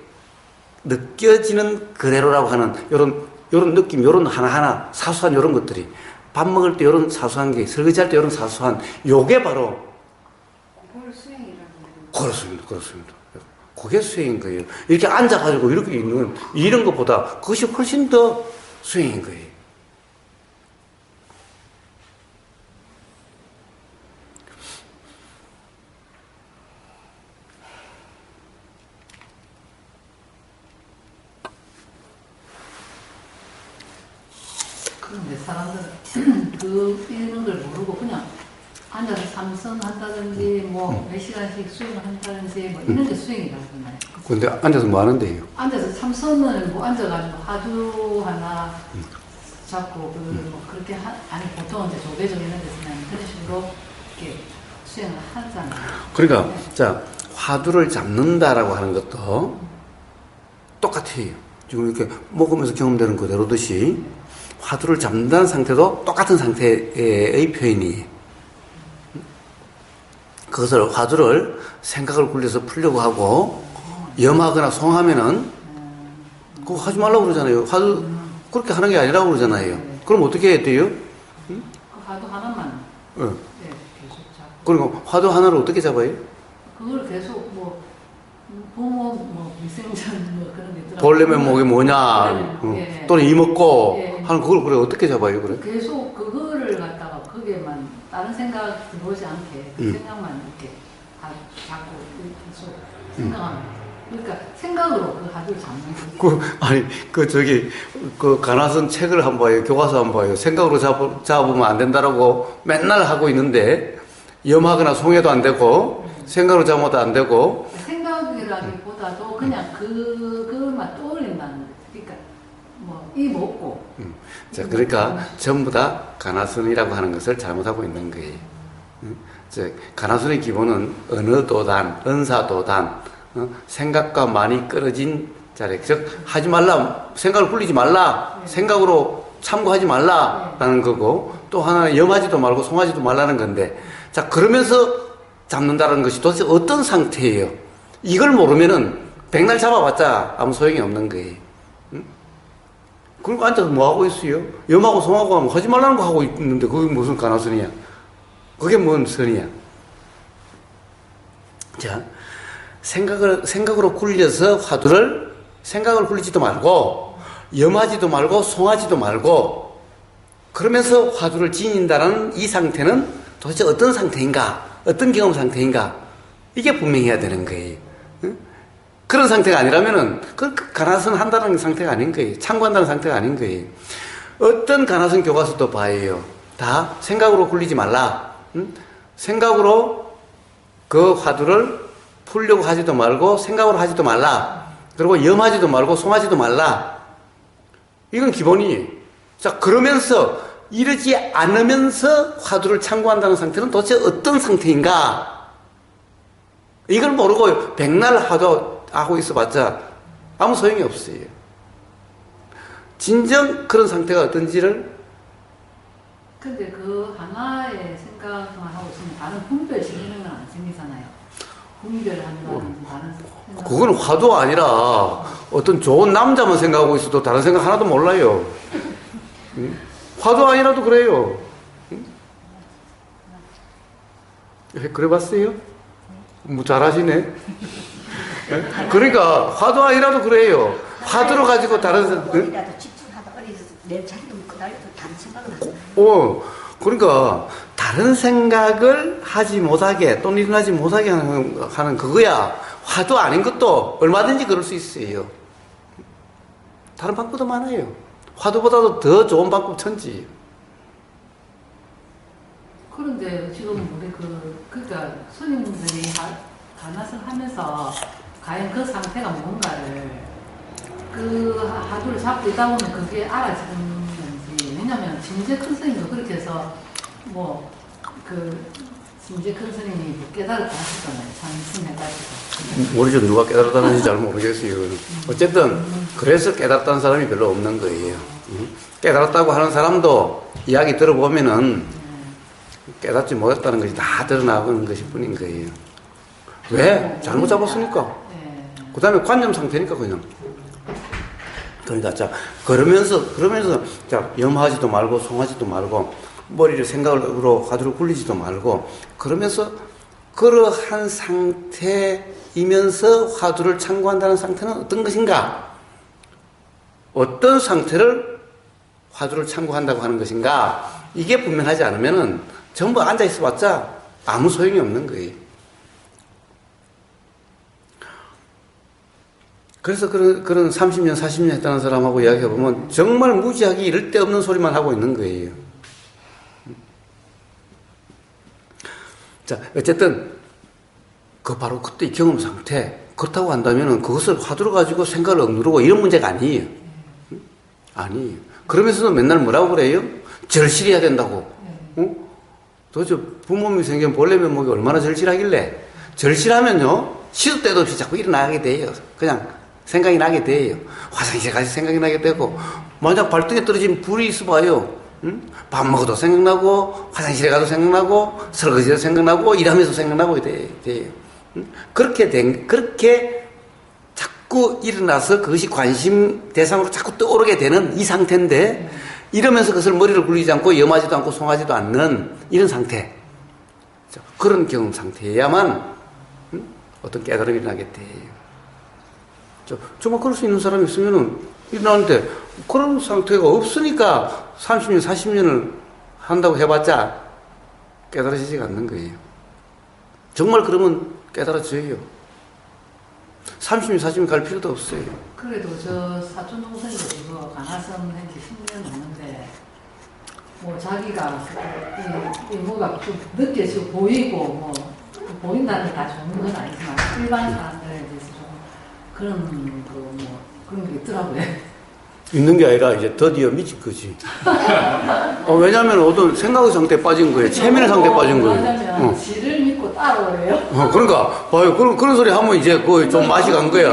느껴지는 그대로라고 하는 요런 느낌, 요런 하나하나 사소한 요런 것들이 밥 먹을 때 요런 사소한 게, 설거지할 때 요런 사소한 요게 바로 그걸 수행이라고 해요. 그렇습니다. 그렇습니다. 그게 수행인 거예요. 이렇게 앉아가지고 이렇게 있는 이런 것보다 그것이 훨씬 더 수행인 거예요. 그런데 사람들은 그 이런 걸 모르고 그냥 앉아서 삼선한다든지 뭐 몇 시간씩 수행을 한다든지 뭐 이런 게 수행이라고 하나요? 근데 앉아서 뭐 하는데요? 앉아서 삼선을 뭐 앉아가지고 화두 하나 잡고 뭐 그렇게 아니 보통 이제 조배종 이런 데서는 그런 식으로 이렇게 수행을 하잖아요. 그러니까 네. 자 화두를 잡는다라고 하는 것도 똑같아요. 지금 이렇게 먹으면서 경험되는 그대로듯이 화두를 잡는다는 상태도 똑같은 상태의 표현이에요. 그것을 화두를 생각을 굴려서 풀려고 하고 염하거나 송하면은 그거 하지 말라고 그러잖아요. 화두 그렇게 하는 게 아니라고 그러잖아요. 그럼 어떻게 해야 돼요? 그 화두 하나만 네. 네, 계속 잡고 그리고 화두 하나를 어떻게 잡아요? 그걸 계속 뭐 부모 뭐 미생전 뭐 그런 게 있더라고요. 벌레면 목이 뭐냐, 예. 또는 이먹고 예. 하는 그걸 그래 어떻게 잡아요, 그래? 계속 그거를 갖다가 거기에만 다른 생각 들어오지 않게 그 생각만 이렇게 자꾸 계속 생각하면 그러니까 생각으로 그 하두를 잡는 거예요. 그 가나선 책을 한번 봐요, 교과서 한번 봐요. 생각으로 잡으면 안 된다라고 맨날 하고 있는데 염하거나 송해도 안 되고 생각으로 잡아도 안 되고. 생각이라기보다도 그냥 그것만 떠올린다는 거예요. 그러니까 뭐 이 먹고. 자, 그러니까 전부 다 가나선이라고 하는 것을 잘못하고 있는 거예요. 가나선의 기본은 언어도단, 은사도단, 생각과 많이 끊어진 자리. 즉, 하지 말라, 생각을 굴리지 말라, 생각으로 참고하지 말라라는 거고, 또 하나는 염하지도 말고 송하지도 말라는 건데, 자, 그러면서 잡는다는 것이 도대체 어떤 상태예요? 이걸 모르면은 백날 잡아봤자 아무 소용이 없는 거예요. 그리고 앉아서 뭐 하고 있어요? 염하고 송하고 하면 하지 말라는 거 하고 있는데 그게 무슨 가나선이야? 그게 뭔 선이야? 자, 생각으로 굴려서 화두를 생각을 굴리지도 말고 염하지도 말고 송하지도 말고 그러면서 화두를 지닌다는 이 상태는 도대체 어떤 상태인가? 어떤 경험 상태인가? 이게 분명해야 되는 거예요. 응? 그런 상태가 아니라면은 그 가나선 한다는 상태가 아닌 거예요. 참고한다는 상태가 아닌 거예요. 어떤 가나선 교과서도 봐요. 다 생각으로 굴리지 말라. 응? 생각으로 그 화두를 풀려고 하지도 말고 생각으로 하지도 말라. 그리고 염하지도 말고 송하지도 말라. 이건 기본이에요. 자, 그러면서 이러지 않으면서 화두를 참고한다는 상태는 도대체 어떤 상태인가? 이걸 모르고 백날 하고 있어봤자 아무 소용이 없어요. 진정 그런 상태가 어떤지를. 근데 그 하나의 생각만 하고 있으면 다른 분별 생기는 건 안 생기잖아요. 분별한다든지 다른 생각. 그건 화두가 아니라 어떤 좋은 남자만 생각하고 있어도 다른 생각 하나도 몰라요. 응? 화두 아니라도 그래요. 응? 그래 봤어요? 뭐 잘하시네. 예? 그러니까 화두 아니라도 그래요. 화두로 가지고 다른 생각. 응? 어디라도 집중하다 어디서 내 자리도 그날도 다른 생각을 하고. 그러니까 다른 생각을 하지 못하게 또는 일어나지 못하게 하는 그거야. 화두 아닌 것도 얼마든지 그럴 수 있어요. 다른 방법도 많아요. 화두보다도 더 좋은 방법 천지. 그런데 지금 우리 그러니까 스님들이 가나선 하면서 과연 그 상태가 뭔가를 그 하두를 잡고 있다 보면 그게 알아지는 건지. 왜냐면 진제 큰 스님도 그렇게 해서 뭐 이제 큰 스님이 깨달았다 하셨잖아요. 참신해가지고. 모르죠. 누가 깨달았다는지 잘 모르겠어요. 어쨌든 그래서 깨달았다는 사람이 별로 없는 거예요. 깨달았다고 하는 사람도 이야기 들어보면은 깨닫지 못했다는 것이 다 드러나는 것일 뿐인 거예요. 왜? 잘못 잡았으니까. 그 다음에 관념 상태니까 그냥. 그러니까 자 그러면서 자 염하지도 말고 송하지도 말고 머리를 생각으로 화두를 굴리지도 말고 그러면서 그러한 상태이면서 화두를 참고한다는 상태는 어떤 것인가? 어떤 상태를 화두를 참고한다고 하는 것인가? 이게 분명하지 않으면은 전부 앉아 있어봤자 아무 소용이 없는 거예요. 그래서 그런 30년, 40년 했다는 사람하고 이야기해보면 정말 무지하게 이럴 데 없는 소리만 하고 있는 거예요. 자, 어쨌든, 바로 그때 경험 상태, 그렇다고 한다면 그것을 화두로 가지고 생각을 억누르고 이런 문제가 아니에요. 아니에요. 그러면서도 맨날 뭐라고 그래요? 절실해야 된다고. 도대체 부모님이 생긴 본래 면목이 얼마나 절실하길래? 절실하면요, 시도 때도 없이 자꾸 일어나게 돼요. 그냥 생각이 나게 돼요. 화장실 가서 생각이 나게 되고, 만약 발등에 떨어진 불이 있어봐요. 밥 먹어도 생각나고, 화장실에 가도 생각나고, 설거지도 생각나고, 일하면서 생각나고 돼요. 그렇게 자꾸 일어나서 그것이 관심 대상으로 자꾸 떠오르게 되는 이 상태인데, 이러면서 그것을 머리를 굴리지 않고, 염하지도 않고, 송하지도 않는 이런 상태. 그런 경험 상태여야만, 어떤 깨달음이 일어나게 돼요. 정말 그럴 수 있는 사람이 있으면은, 일어나는데, 그런 상태가 없으니까 30년, 40년을 한다고 해봤자 깨달아지지가 않는 거예요. 정말 그러면 깨달아져요. 30년, 40년 갈 필요도 없어요. 그래도 저 사촌 동생도 그거 간화선 한지 10년 넘는데, 뭐 자기가 이 뭐가 좀 느껴지고 보이고, 뭐, 보인다는 게 다 좋은 건 아니지만, 일반 사람들에 대해서 좀 그런 그런 게 있더라고요. 있는 게 아니라 이제 드디어 미친 거지. 왜냐하면 어떤 생각의 상태에 빠진 거예요. 체면의 상태에 빠진 거예요. 왜냐면 지를 믿고 따라오래요. 그러니까 봐요. 그런 소리 하면 이제 거의 좀 맛이 간 거야.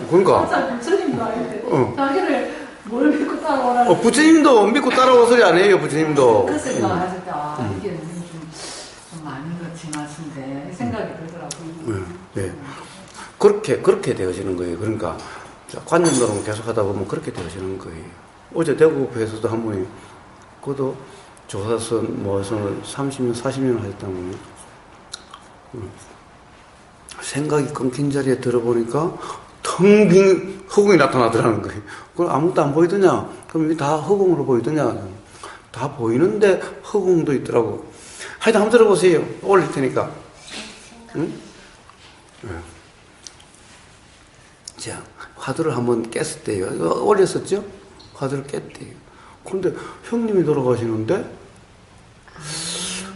그러니까. 항상 부처님도 아닌데 자기를 뭘 믿고 따라오라는. 부처님도 믿고 따라오 소리 안 해요. 부처님도. 그 생각을 하실 때 이게 좀 아닌 것 같은데 생각이 들더라고요. 네. 그렇게 되어지는 거예요. 그러니까 관념 노릇 계속 하다 보면 그렇게 되어지는 거예요. 어제 대구에서도 한 분이 그것도 조사선 모아서는 30년, 40년 하셨다는 거예요. 생각이 끊긴 자리에 들어보니까 텅 빈 허공이 나타나더라는 거예요. 그럼 아무것도 안 보이더냐? 그럼 이게 다 허공으로 보이더냐? 다 보이는데 허공도 있더라고. 하여튼 한번 들어보세요. 올릴 테니까. 응? 네. 자, 화두를 한번 깼을 때요. 이거 올렸었죠? 화두를 깼대요. 그런데 형님이 돌아가시는데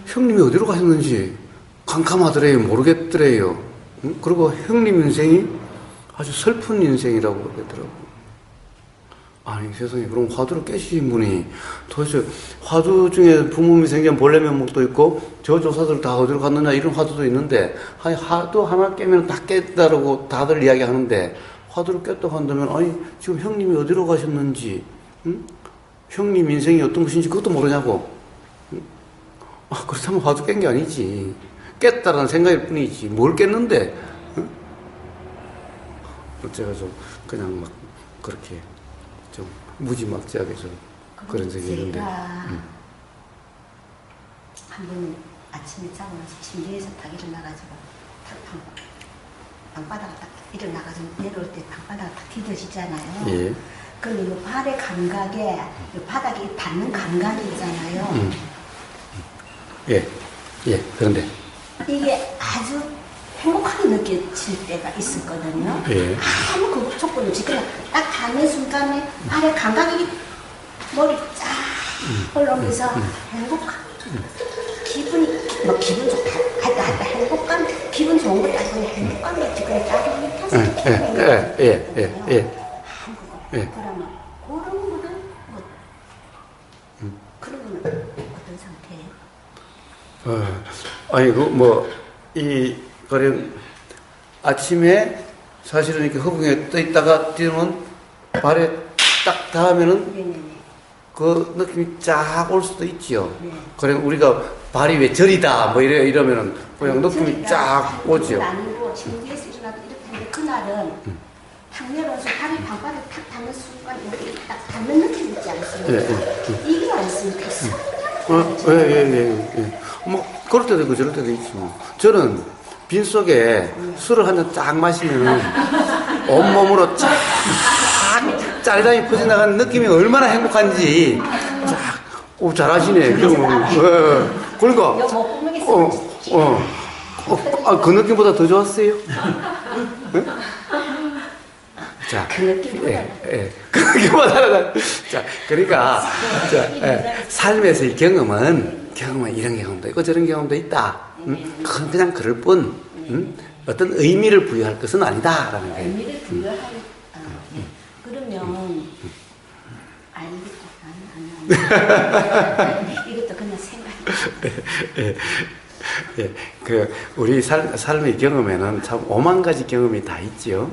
형님이 어디로 가셨는지 캄캄하더래요. 모르겠더래요. 응? 그리고 형님 인생이 아주 슬픈 인생이라고 그러더라고요. 아니 세상에, 그럼 화두를 깨시신 분이 도대체 화두 중에 부모님이 생긴 본래 면목도 있고 저 조사들 다 어디로 갔느냐 이런 화두도 있는데, 아니 화두 하나 깨면 다 깼다라고 다들 이야기하는데 화두를 깼다고 한다면, 아니 지금 형님이 어디로 가셨는지, 응? 형님 인생이 어떤 것인지 그것도 모르냐고. 응? 그렇다면 화두 깬 게 아니지. 깼다라는 생각일 뿐이지 뭘 깼는데. 응? 제가 좀 그냥 막 그렇게 좀 무지막지하게 좀 그런 적이 있는데. 한번 아침에 자고 나서 침대에서 딱 일어나가지고 방바닥을 딱 일어나가지고 내려올 때 방바닥을 딱 디뎌지잖아요. 예. 그리고 이 발의 감각에 이 바닥이 닿는 감각이 있잖아요. 예. 예. 그런데 이게 아주 행복하게 느껴질 때가 있었거든요. 예. 아무 그 조건 없이 그냥 딱 닿는 순간에 발의 감각이 머리 쫙 올라오면서 행복한 기분이 뭐 기분 좋다 하다 행복감, 기분 좋은 것도 아니고 행복감이 지금 나도 탓을 예. 그러면 그런 거는 뭐 그런 거는 어떤 상태예요? 아니, 그래, 아침에 사실은 이렇게 허공에 떠 있다가 뛰면 발에 딱 닿으면은 네네네. 그 느낌이 쫙 올 수도 있지요. 네. 그래, 우리가 발이 왜 저리다, 뭐 이러면은 그냥 느낌이 쫙 오지요. 아니고 침대에서 일어나도 이렇게 하는데 그날은 탁 내려서 발이 방바닥에 탁 닿는 순간 이렇게 딱 닿는 느낌 있지 않습니까? 예, 이게 않습니까? 예. 뭐, 그럴 때도 있고 저럴 때도 있지 뭐. 저는 빈속에 술을 한 잔 쫙 마시면은 온몸으로 쫙 짜리랑이 퍼져나가는 느낌이 얼마나 행복한지 쫙, 잘하시네. 그러니까, 이거 못 보겠어. 그 느낌보다 더 좋았어요? 네? 자, 그 느낌보다. 그 느낌보다. 자, 그러니까, 삶에서의 경험은 이런 경험도 있고 저런 경험도 있다. 그건 그냥 그럴 뿐, 어떤 의미를 부여할 것은 아니다라는 거예요. 의미를 부여할. 네. 그러면 이것도 그냥 생각. 우리 삶의 경험에는 참 5만 가지 경험이 다 있지요.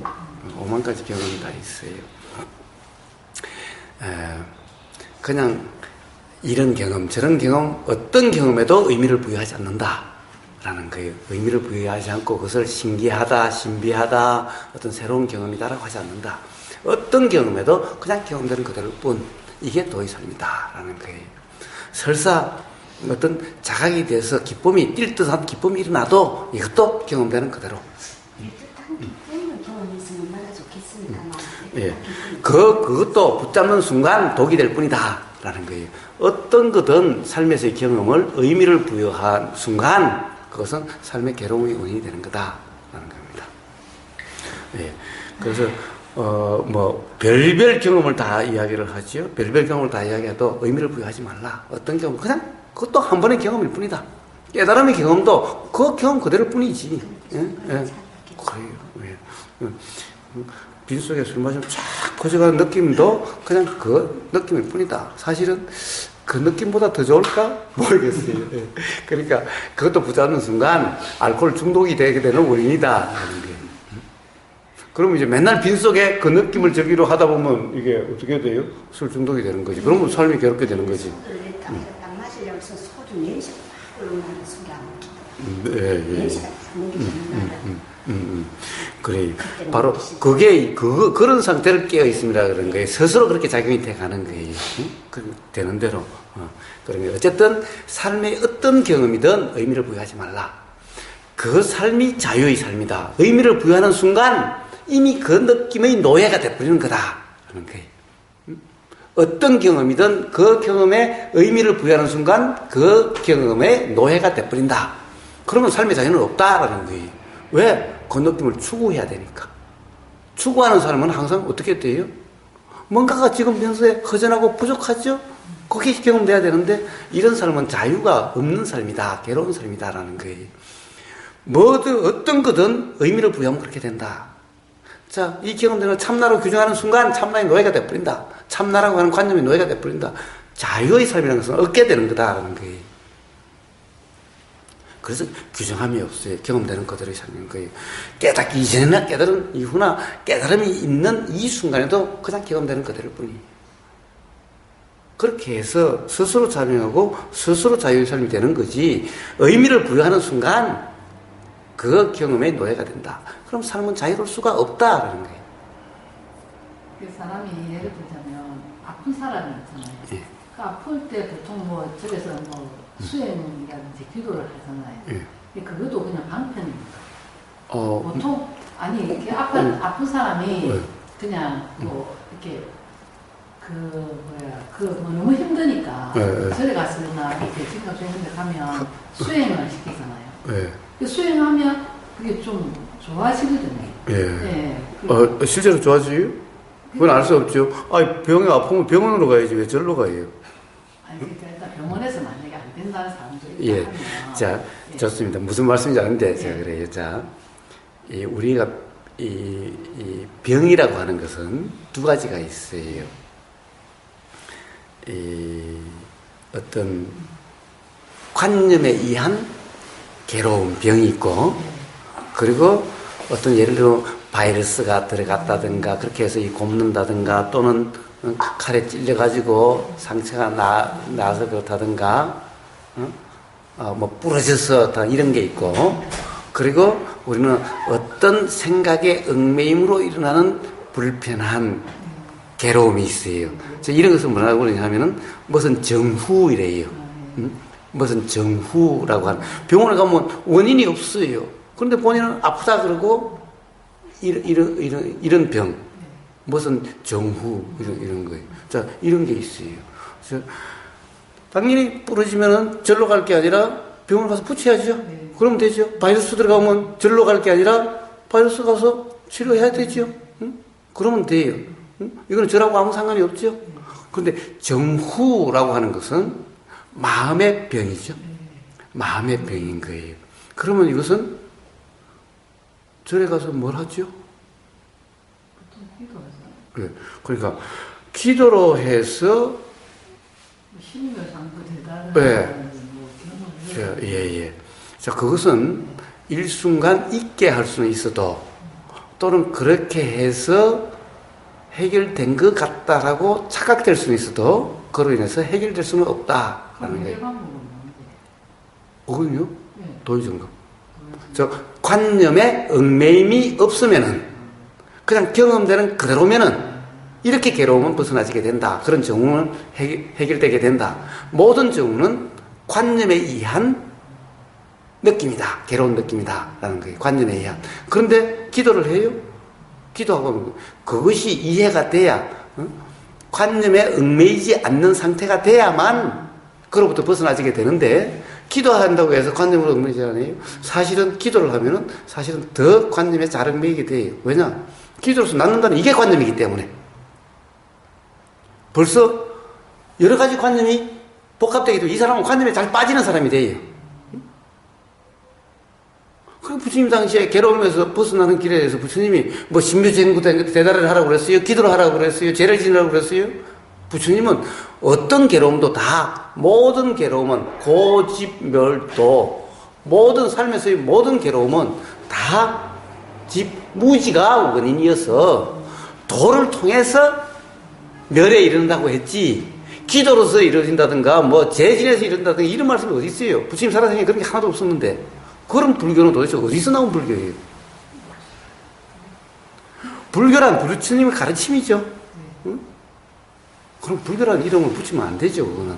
5만 가지 경험이 다 있어요. 그냥 이런 경험, 저런 경험, 어떤 경험에도 의미를 부여하지 않는다라는 거예요. 의미를 부여하지 않고 그것을 신기하다, 신비하다, 어떤 새로운 경험이다라고 하지 않는다. 어떤 경험에도 그냥 경험되는 그대로일 뿐, 이게 도의 삶이다라는 거예요. 설사 어떤 자각이 돼서 기쁨이 뛸 듯한 기쁨이 일어나도 이것도 경험되는 그대로. 기쁨을 경험했으면 얼마나 좋겠습니까? 예. 그것도 붙잡는 순간 독이 될 뿐이다. 라는 거예요. 어떤 거든 삶에서의 경험을 의미를 부여한 순간 그것은 삶의 괴로움의 원인이 되는 거다. 라는 겁니다. 예. 그래서, 별별 경험을 다 이야기를 하지요. 별별 경험을 다 이야기해도 의미를 부여하지 말라. 어떤 경험, 그냥 그것도 한 번의 경험일 뿐이다. 깨달음의 경험도 그 경험 그대로일 뿐이지. 예? 예. 그래요. 예. 빈속에 술 마시면 쫙 퍼져가는 느낌도 그냥 그 느낌일 뿐이다. 사실은 그 느낌보다 더 좋을까? 모르겠어요. 예. 그러니까 그것도 붙잡는 순간 알코올 중독이 되게 되는 원인이다. 하는 게. 그러면 이제 맨날 빈속에 그 느낌을 저기로 하다 보면 이게 어떻게 돼요? 술 중독이 되는 거지. 그러면 삶이 괴롭게 되는 거지. 딱 마시려고 해서 소주 냄새가 막 올라오는 순간. 예. 냄새가 나는 게 정말. 그래. 바로 그게 그런 상태를 깨어 있습니다. 그런 거예요. 스스로 그렇게 작용이 돼 가는 거예요. 되는 대로. 그러면 어쨌든 삶의 어떤 경험이든 의미를 부여하지 말라. 그 삶이 자유의 삶이다. 의미를 부여하는 순간 이미 그 느낌의 노예가 돼버리는 거다. 하는 거예요. 어떤 경험이든 그 경험에 의미를 부여하는 순간 그 경험의 노예가 돼버린다. 그러면 삶의 자유는 없다라는 거예요. 왜? 그 느낌을 추구해야 되니까. 추구하는 사람은 항상 어떻게 돼요? 뭔가가 지금 현재 허전하고 부족하죠? 그게 경험돼야 되는데 이런 삶은 자유가 없는 삶이다. 괴로운 삶이다라는 거예요. 뭐든 어떤 거든 의미를 부여하면 그렇게 된다. 자, 이 경험되는 참나로 규정하는 순간 참나의 노예가 돼버린다. 참나라고 하는 관념의 노예가 돼버린다. 자유의 삶이라는 것은 얻게 되는 거다라는 거예요. 그래서 규정함이 없어요. 경험되는 그대로의 삶인 거예요. 깨닫기 이전이나 깨달은 이후나 깨달음이 있는 이 순간에도 그냥 경험되는 그대로일 뿐이에요. 그렇게 해서 스스로 자명하고 스스로 자유의 삶이 되는 거지 의미를 부여하는 순간 그 경험의 노예가 된다. 그럼 삶은 자유로울 수가 없다라는 거예요. 그 사람이 예를 들자면 아픈 사람이 있잖아요. 예. 그 아플 때 보통 뭐 집에서 뭐 수행이라든지 기도를 하잖아요. 예. 그것도 그냥 방편입니다. 보통 아니 이렇게 아픈 사람이 그냥 뭐 이렇게 뭐 너무 힘드니까 절에 갔으나 이렇게 생각 좋은데 가면 수행을 시키잖아요. 그 수행하면 그게 좀 좋아지거든요. 실제로 좋아져요? 그건 알 수 없죠. 병이 아프면 병원으로 가야지 왜 절로 가요? 아니 그러니까 일단 병원에서 만약에 안 된다는 사람들이 예. 하면 자, 좋습니다. 무슨 말씀인지 아는데 제가 그래요. 자, 우리가 이 병이라고 하는 것은 두 가지가 있어요. 어떤 관념에 의한 괴로운 병이 있고, 그리고 어떤 예를 들어 바이러스가 들어갔다든가 그렇게 해서 이 곪는다든가 또는 칼에 찔려가지고 상처가 나서 그렇다든가 뭐 부러져서 이런 게 있고, 그리고 우리는 어떤 생각의 얽매임으로 일어나는 불편한 괴로움이 있어요. 이런 것을 뭐라고 그러냐면은 무슨 정후이래요. 무슨 정후라고 하는, 병원에 가면 원인이 없어요. 그런데 본인은 아프다 그러고 이런 병, 무슨 정후 이런 거예요. 자, 이런 게 있어요. 그래서 당연히 부러지면은 절로 갈 게 아니라 병원 가서 붙여야죠. 그러면 되죠. 바이러스 들어가면 절로 갈 게 아니라 바이러스 가서 치료해야 되죠. 응? 그러면 돼요. 응? 이거는 저라고 아무 상관이 없죠. 그런데 정후라고 하는 것은 마음의 병이죠. 마음의 병인 거예요. 그러면 이것은 절에 가서 뭘 하죠? 네. 그러니까 기도로 해서 신묘상도 대단한 네. 예. 자, 그것은 일순간 있게 할 수는 있어도 또는 그렇게 해서 해결된 것 같다라고 착각될 수는 있어도 그로 인해서 해결될 수는 없다라는 거예요. 그건요? 도의정금. 저 관념에 얽매임이 없으면은 그냥 경험되는 그대로면은 이렇게 괴로움은 벗어나지게 된다. 그런 정우는 해결되게 된다. 모든 정우는 관념에 의한 느낌이다. 괴로운 느낌이다. 라는 거예요. 관념에 의한. 그런데 기도를 해요? 기도하고 그것이 이해가 돼야, 관념에 얽매이지 않는 상태가 돼야만 그로부터 벗어나지게 되는데, 기도한다고 해서 관념으로 얽매이지 않아요. 사실은 기도를 하면은 사실은 더 관념에 잘 얽매이게 돼요. 왜냐? 기도로서 낫는다는 이게 관념이기 때문에. 벌써 여러 가지 관념이 복합되기도 이 사람은 관념에 잘 빠지는 사람이 돼요. 그리고 부처님 당시에 괴로움에서 벗어나는 길에 대해서 부처님이 뭐 신묘쟁구 대달을 하라고 그랬어요? 기도를 하라고 그랬어요? 죄를 지으라고 그랬어요? 부처님은 어떤 괴로움도 다, 모든 괴로움은 고집멸도, 모든 삶에서의 모든 괴로움은 다 무지가 원인이어서 도를 통해서 멸에 이른다고 했지, 기도로서 이루어진다든가 뭐 재진에서 이룬다든가 이런 말씀이 어디 있어요? 부처님 살아생에 그런 게 하나도 없었는데. 그런 불교는 도대체 어디서 나온 불교예요? 불교란 부처님의 가르침이죠. 응? 그럼 불교라는 이름을 붙이면 안 되죠. 그거는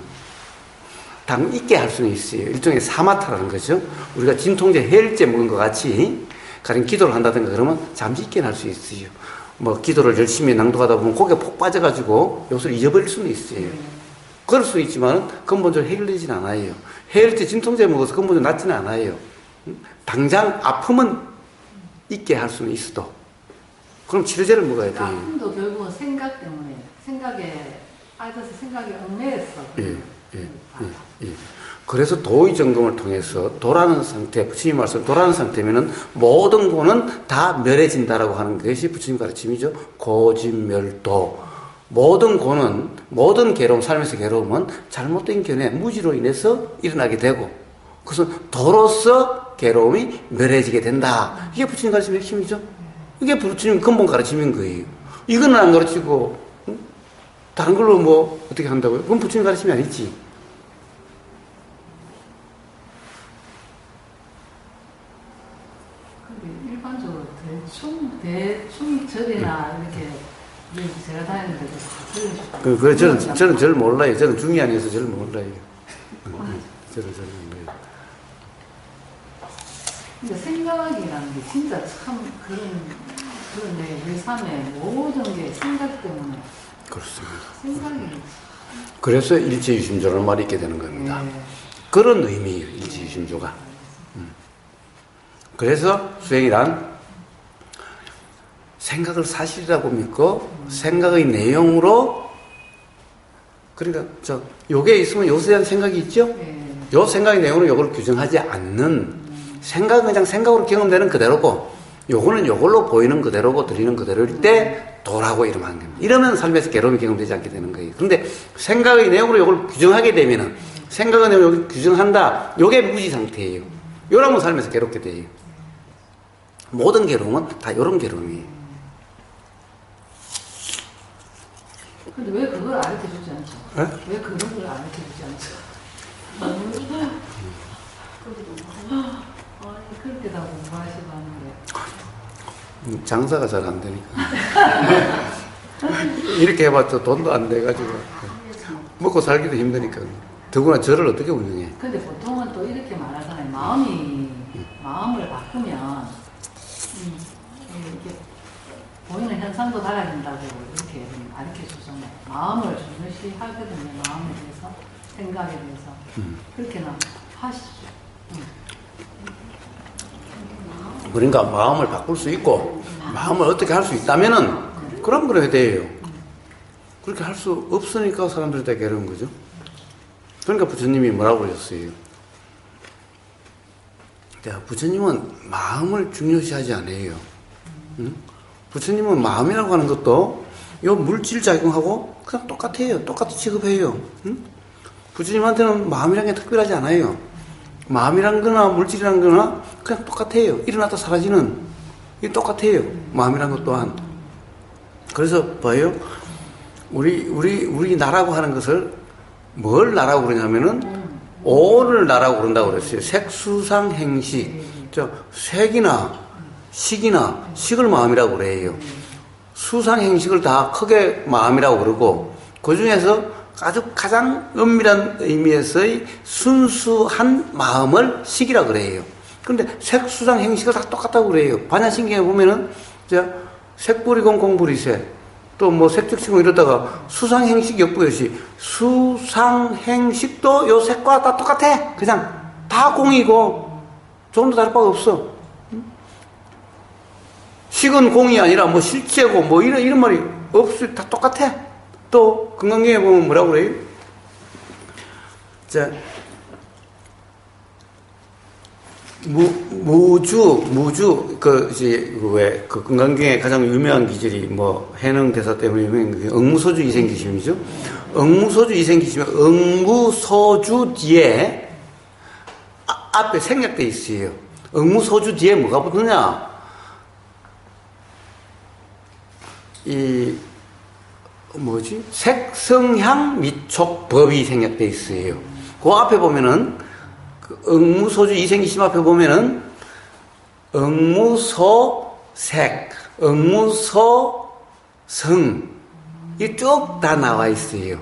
당 있게 할 수는 있어요. 일종의 사마타라는 거죠. 우리가 진통제 해열제 먹은 것 같이 가령 기도를 한다든가 그러면 잠시 있게 할 수 있어요. 뭐 기도를 열심히 낭독하다 보면 고개 폭 빠져가지고 요소를 잊어버릴 수는 있어요. 그럴 수 있지만 근본적으로 해결되진 않아요. 해열제 진통제 먹어서 근본적으로 낫지는 않아요. 당장 아픔은 있게 할 수는 있어도 그럼 치료제를 먹어야 돼요. 아픔도 결국은 생각 때문에, 생각에 빠져서 생각에 얽매여서. 예. 그래서 도의 점검을 통해서 도라는 상태, 부처님 말씀 도라는 상태면은 모든 고는 다 멸해진다라고 하는 것이 부처님 가르침이죠. 고집멸도. 모든 고는, 모든 괴로움, 삶에서 괴로움은 잘못된 견해, 무지로 인해서 일어나게 되고, 그것은 도로서 괴로움이 멸해지게 된다. 이게 부처님 가르침의 핵심이죠. 이게 부처님 근본 가르침인 거예요. 이거는 안 가르치고, 다른 걸로 뭐, 어떻게 한다고요? 그건 부처님 가르침이 아니지. 일반적으로 대충 절이나 이렇게 제가 다니는 데도 다 들려주고. 그래, 저는 절 몰라요. 저는 중이 아니어서 절 몰라요. 저를 몰라요. 근데 생각이라는 게 진짜 참 내 삶의 모든 게 생각 때문에. 그렇습니다. 생각이. 그래서 일체유심조라는 말이 있게 되는 겁니다. 그런 의미예요, 일체유심조가. 그래서 수행이란 생각을 사실이라고 믿고 생각의 내용으로, 그러니까 요게 있으면 요에 대한 생각이 있죠? 요 생각의 내용으로 요걸 규정하지 않는, 생각은 그냥 생각으로 경험되는 그대로고 요거는 요걸로 보이는 그대로고 들리는 그대로일 때 도라고 이름을 하는 겁니다. 이러면 삶에서 괴로움이 경험되지 않게 되는 거예요. 그런데 생각의 내용으로 요걸 규정하게 되면은 생각은 여기 규정한다. 요게 무지 상태예요. 요러면 살면서 괴롭게 돼요. 모든 괴로움은 다 요런 괴로움이에요. 근데 왜 그걸 알려 주지 않죠? 에? 왜 그런 걸 알려 주지 않죠? 아니 그렇게 다 공부하시고 하는데 장사가 잘 안 되니까. 이렇게 해봤자 돈도 안 돼가지고. 먹고 살기도 힘드니까. 더구나 저를 어떻게 운영해? 근데 보통은 또 이렇게 말하잖아요. 마음을 바꾸면 이렇게 보이는 현상도 달라진다고 이렇게 가르쳐 주잖아요. 마음을 중요시 하거든요. 마음에 대해서, 생각에 대해서. 그렇게나 하시죠. 그러니까 마음을 바꿀 수 있고, 마음을 어떻게 할 수 있다면은, 그럼 그래야 돼요. 그렇게 할 수 없으니까 사람들이 다 괴로운 거죠. 그러니까 부처님이 뭐라고 그러셨어요? 부처님은 마음을 중요시하지 않아요. 응? 부처님은 마음이라고 하는 것도 요 물질 작용하고 그냥 똑같아요. 똑같이 취급해요. 응? 부처님한테는 마음이란 게 특별하지 않아요. 마음이란 거나 물질이란 거나 그냥 똑같아요. 일어났다 사라지는 이게 똑같아요. 마음이란 것 또한. 그래서 봐요. 우리 나라고 하는 것을 뭘 나라고 그러냐면은 오를 나라고 그런다고 그랬어요. 색수상 행식. 색이나 식이나 식을 마음이라고 그래요. 수상 행식을 다 크게 마음이라고 그러고 그 중에서 아주 가장 은밀한 의미에서의 순수한 마음을 식이라고 그래요. 그런데 색수상 행식을 다 똑같다고 그래요. 반야신경에 보면은 색불이공 공불이색 또 뭐 색적치공 이러다가 수상행식 역부여시 수상행식도 요 색과 다 똑같아. 그냥 다 공이고 조금도 다를 바가 없어. 식은 공이 아니라 뭐 실제고 뭐 이런 말이 없어. 다 똑같아. 또 건강경에 보면 뭐라고 그래요? 자, 무주, 왜, 건강경에 가장 유명한 기질이 뭐, 해능 대사 때문에 유명한 게 응무소주 이생기심이죠? 응무소주 이생기심은 응무소주 뒤에, 앞에 생략돼 있어요. 응무소주 뒤에 뭐가 붙느냐? 색성향 미촉법이 생략돼 있어요. 그 앞에 보면은, 응무소주 이생기심 앞에 보면은 응무소색, 응무소성 이 쭉 다 나와 있어요.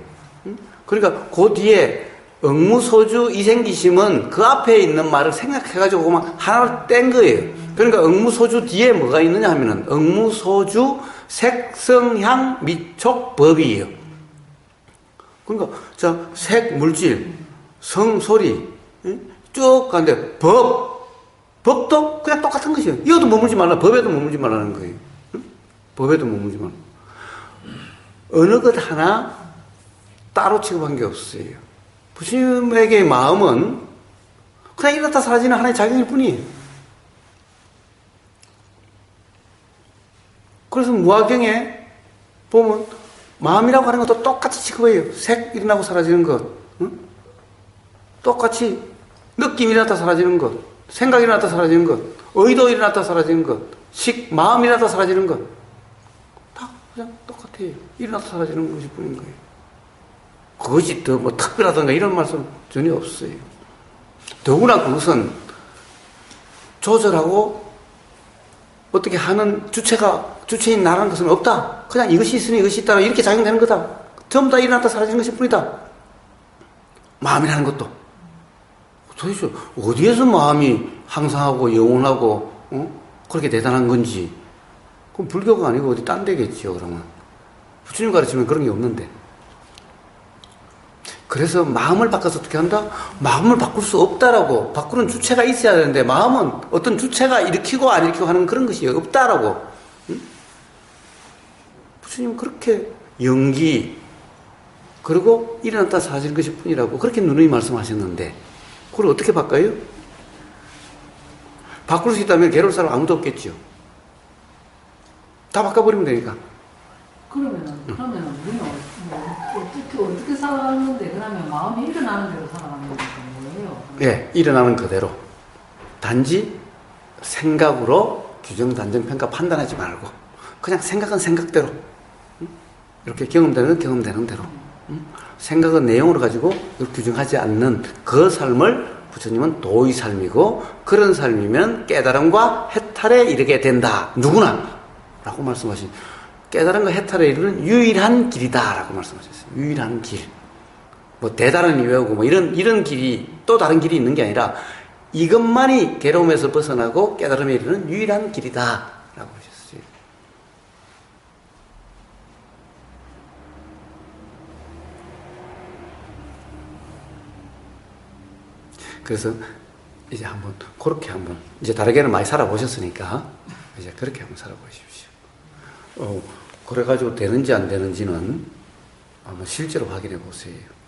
그러니까 그 뒤에 응무소주 이생기심은 그 앞에 있는 말을 생각해가지고 그만 하나를 뗀 거예요. 그러니까 응무소주 뒤에 뭐가 있느냐 하면은 응무소주 색성향 미촉법이에요. 그러니까 색 물질, 성 소리 쭉 가는데 법도 그냥 똑같은 것이에요. 이것도 머물지 말라. 법에도 머물지 말라는 거예요. 응? 법에도 머물지 말라. 어느 것 하나 따로 취급한 게 없어요. 부처님에게의 마음은 그냥 이렇다 사라지는 하나의 작용일 뿐이에요. 그래서 무화경에 보면 마음이라고 하는 것도 똑같이 취급해요. 색 일어나고 사라지는 것. 응? 똑같이 느낌이 일어났다 사라지는 것, 생각이 일어났다 사라지는 것, 의도 일어났다 사라지는 것, 마음이 일어났다 사라지는 것. 다 그냥 똑같아요. 일어났다 사라지는 것이 뿐인 거예요. 그것이 더 뭐 특별하던가 이런 말씀 전혀 없어요. 더구나 그것은 조절하고 어떻게 하는 주체인 나라는 것은 없다. 그냥 이것이 있으니 이것이 있다. 이렇게 작용되는 거다. 전부 다 일어났다 사라지는 것일 뿐이다. 마음이라는 것도. 도대체 어디에서 마음이 항상하고 영원하고 그렇게 대단한 건지 그럼 불교가 아니고 어디 딴 데겠지요. 그러면 부처님 가르치면 그런 게 없는데. 그래서 마음을 바꿔서 어떻게 한다? 마음을 바꿀 수 없다라고. 바꾸는 주체가 있어야 되는데 마음은 어떤 주체가 일으키고 안 일으키고 하는 그런 것이 없다라고. 부처님은 그렇게 연기 그리고 일어났다 사라지는 것일 뿐이라고 그렇게 누누이 말씀하셨는데 그걸 어떻게 바꿔요? 바꿀 수 있다면 괴로울 사람 아무도 없겠죠. 다 바꿔버리면 되니까. 그러면은 우리는 어떻게 어떻게 살아가는데 그러면 마음이 일어나는 대로 살아가는 건 뭐예요? 예, 일어나는 그대로. 단지 생각으로 규정, 단정, 평가 판단하지 말고 그냥 생각은 생각대로. 이렇게 경험되는 건 경험되는 대로. 생각은 내용으로 가지고 규정하지 않는 그 삶을 부처님은 도의 삶이고 그런 삶이면 깨달음과 해탈에 이르게 된다. 누구나. 라고 말씀하신 깨달음과 해탈에 이르는 유일한 길이다. 라고 말씀하셨어요. 유일한 길. 뭐 대단한 이유고 뭐 이런 길이 또 다른 길이 있는 게 아니라 이것만이 괴로움에서 벗어나고 깨달음에 이르는 유일한 길이다. 라고 하셨어요. 그래서 이제 한번 그렇게 한번 이제 다르게는 많이 살아보셨으니까 이제 그렇게 한번 살아보십시오. 그래가지고 되는지 안 되는지는 한번 실제로 확인해 보세요.